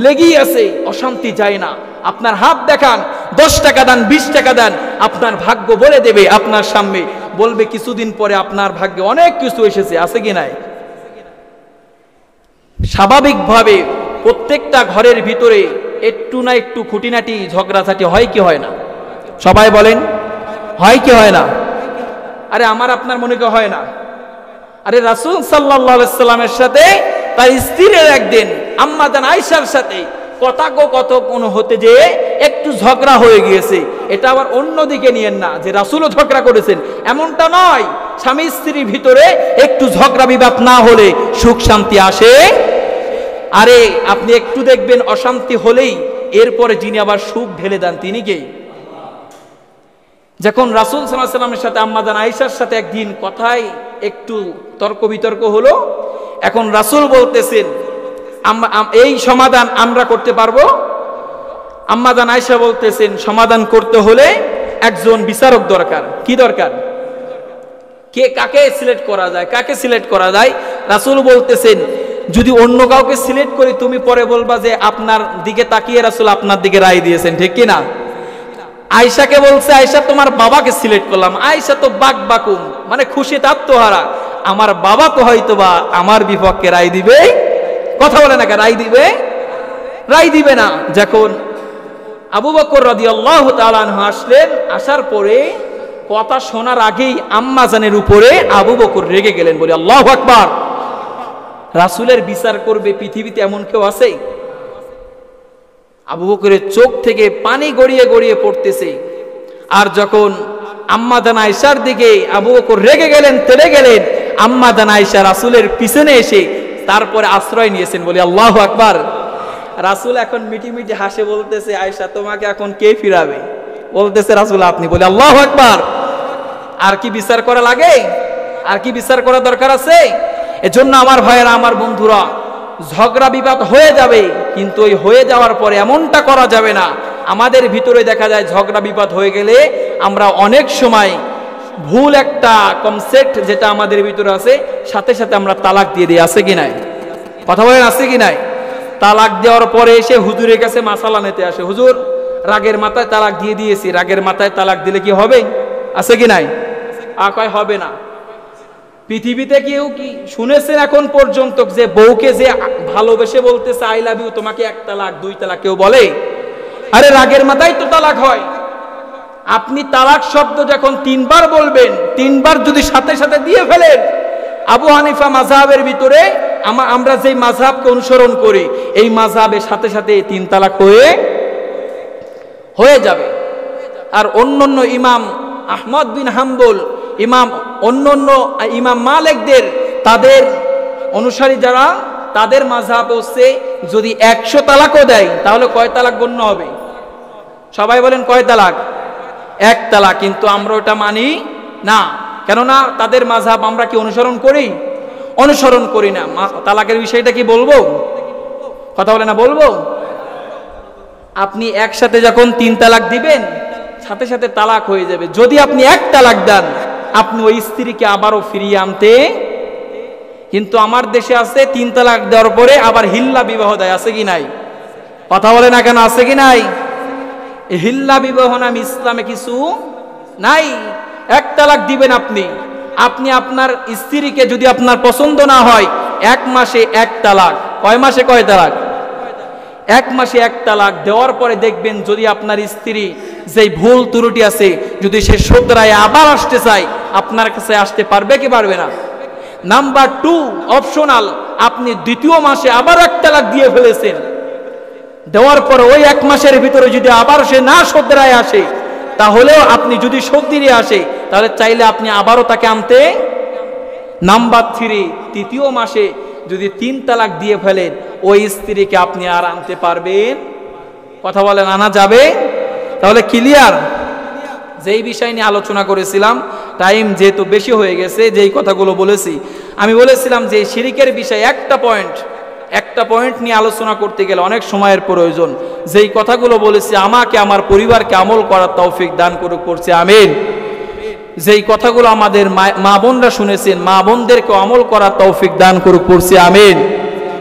লেগেই আছে, অশান্তি যায় না। আপনার হাত দেখান, 10 টাকা দেন, 20 টাকা দেন, আপনার ভাগ্য বলে দেবে, আপনার সামনে বলবে কিছুদিন পরে আপনার ভাগ্যে অনেক কিছু এসেছে, আছে কি নাই? স্বাভাবিকভাবে প্রত্যেকটা ঘরের ভিতরে একটু না একটু খুঁটিনাটি ঝগড়াঝাটি হয় কি হয় না? সবাই বলেন, হয় কি হয় না? আরে আমার আপনার মনে কি হয় না? আরে রাসূল সাল্লাল্লাহু আলাইহি সাল্লামের সাথে তার স্ত্রীর একদিন আম্মা জান আয়েশার সাথে কথোপকথন হতে যেয়ে একটু ঝগড়া হয়ে গিয়েছে। এটা আবার অন্যদিকে নিয়েন না যে রাসূলও ঝগড়া করেছেন, এমনটা নয়। স্বামী স্ত্রীর ভিতরে একটু ঝগড়া বিবাদ না হলে সুখ শান্তি আসে? আরে আপনি একটু দেখবেন অশান্তি হলেই এরপরে যিনি আবার সুখ ঢেলে দেন তিনি কে? যখন রাসূল সাল্লাল্লাহু আলাইহি ওয়াসাল্লামের সাথে আম্মা জান আয়েশার সাথে একদিন কথায় একটু তর্ক বিতর্ক হলো, এখন রাসূল বলতেছেন এই সমাধান আমরা করতে পারবো। আম্মা জান আয়েশা বলতেছেন সমাধান করতে হলে একজন বিচারক দরকার। কি দরকার? কে কাকে সিলেক্ট করা যায়, কাকে সিলেক্ট করা যায়? রাসূল বলতেছেন যদি অন্য কাউকে সিলেক্ট করি তুমি পরে বলবা যে আপনার দিকে তাকিয়ে রাসূল আপনার দিকে রায় দিয়েছেন, ঠিক কি না? আয়েশাকে বলছে আয়েশা তোমার বাবাকে সিলেক্ট করলাম। আয়েশা তো বাকবাকুম, মানে খুশিতে আত্মহারা, আমার বাবা তো হয়তো বা আমার বিপক্ষে রায় দিবে। কথা বলে না, রায় দিবে? রায় দিবে না। যখন আবু বকর রাদিয়াল্লাহু তাআলা আনহু আসলেন, আসার পরে কথা শোনার আগেই আম্মা জানের উপরে আবু বকর রেগে গেলেন, বলে আল্লাহু আকবার। রাসূলের বিচার করবে পৃথিবীতে এমন কেউ আছে? আবু বকরের চোখ থেকে পানি গড়িয়ে গড়িয়ে পড়তেছে। আর যখন আম্মা জান আয়েশার দিকে আবু বকর রেগে গেলেন, তেড়ে গেলেন, আম্মা জান আয়েশা রাসূলের পিছনে এসে তারপরে আশ্রয় নিয়েছেন, বলে আল্লাহু আকবার। রাসূল এখন মিটি মিটি হাসে বলতেছে আয়েশা তোমাকে এখন কে ফিরাবে? বলতেছে রাসূল আপনি, বলে আল্লাহু আকবার। আর কি বিচার করা লাগে? আর কি বিচার করা দরকার আছে? এজন্য আমার ভাইয়েরা, আমার বন্ধুরা, ঝগড়া বিবাদ হয়ে যাবে, কিন্তু ওই হয়ে যাওয়ার পরে এমনটা করা যাবে না। আমাদের ভিতরে দেখা যায় ঝগড়া বিবাদ হয়ে গেলে আমরা অনেক সময় ভুল একটা কনসেপ্ট যেটা আমাদের ভিতরে আছে, সাথে সাথে আমরা তালাক দিয়ে দিই, আছে কি নাই? কথা বলেন, আছে কি নাই? তালাক দেওয়ার পরে এসে হুজুরের কাছে মাসালা নিতে আসে, হুজুর রাগের মাথায় তালাক দিয়ে দিয়েছি, রাগের মাথায় তালাক দিলে কি হবে? আছে কি নাই? কয় হবে না। পৃথিবীতে কেউ কি শুনেছেন এখন পর্যন্ত যে বউকে যে ভালোবেসে বলতেছে আই লাভ ইউ, তোমাকে 1 তালাক 2 তালাক কেউ বলে? আরে রাগের মাথায় তো তালাক হয়। আপনি তালাক শব্দ যখন 3 বার বলবেন, 3 বার যদি সাথে সাথে দিয়ে ফেলেন, আবু হানিফা মাযহাবের ভিতরে আমরা যেই মাযহাবকে অনুসরণ করি, এই মাযহাবের সাথে সাথে 3 তালাক হয়ে যাবে। আর অন্যান্য ইমাম আহমদ বিন হাম্বল, অন্যান্য ইমাম মালিকদের তাদের অনুসারী যারা, তাদের মাযহাব হচ্ছে যদি 100 তালাকও দেয় তাহলে কয় তালাক গণ্য হবে? সবাই বলেন কয় তালাক? 1 তালাক। কিন্তু আমরা ওটা মানি না, কেননা তাদের মাযহাব আমরা কি অনুসরণ করি? অনুসরণ করি না। তালাকের বিষয়টা কি বলবো? কথা বলে না, বলবো। আপনি একসাথে যখন 3 তালাক দিবেন, সাথে সাথে তালাক হয়ে যাবে। যদি আপনি 1 তালাক দেন, আপনি ওই স্ত্রীকে আবারও ফিরিয়ে আনতে, কিন্তু আমার দেশে আছে 3 তালাক দেওয়ার পরে আবার হিল্লা বিবাহ দেয়, আছে কি নাই? কথা বলে না কেন, আছে কি নাই? হিল্লা বিবাহ নাম ইসলামে কিছু নাই। 1 তালাক দিবেন আপনি আপনার স্ত্রীকে যদি আপনার পছন্দ না হয়, 1 মাসে 1 তালাক। কয় মাসে কয় তালাক? 1 মাসে 1 তালাক দেওয়ার পরে দেখবেন যদি আপনার স্ত্রী যেই ভুল ত্রুটি আছে, যদি সে শুধরায় আবার আসতে চায়, আপনার কাছে আসতে পারবে কি পারবে না? নাম্বার 2 অপশনাল, আপনি 2য় মাসে আবার 1 তালাক দিয়ে ফেলেছেন, দেওয়ার পর ওই 1 মাসের ভিতরে যদি আবার সে না শুধরায় আসে, তাহলেও আপনি যদি শুধরিয়ে আসে, তাহলে চাইলে আপনি আবারও তাকে আনতে। নাম্বার 3 তৃতীয় মাসে যদি 3 তালাক দিয়ে ফেলেন, ওই স্ত্রীকে আপনি আর আনতে পারবেন? কথা বলেন, আনা যাবে? তাহলে ক্লিয়ার? যেই বিষয় নিয়ে আলোচনা করেছিলাম, টাইম যেহেতু বেশি হয়ে গেছে, যেই কথাগুলো বলেছি, আমি বলেছিলাম যে শিরকের বিষয় একটা পয়েন্ট নিয়ে আলোচনা করতে গেলে অনেক সময়ের প্রয়োজন। যেই কথাগুলো বলেছি আমাকে আমার পরিবারকে আমল করার তৌফিক দান করুক, পড়ছি আমিন। যেই কথাগুলো আমাদের মা বোনরা শুনেছেন, মা বোনদেরকে আমল করার তৌফিক দান করুক, পড়ছি আমিন।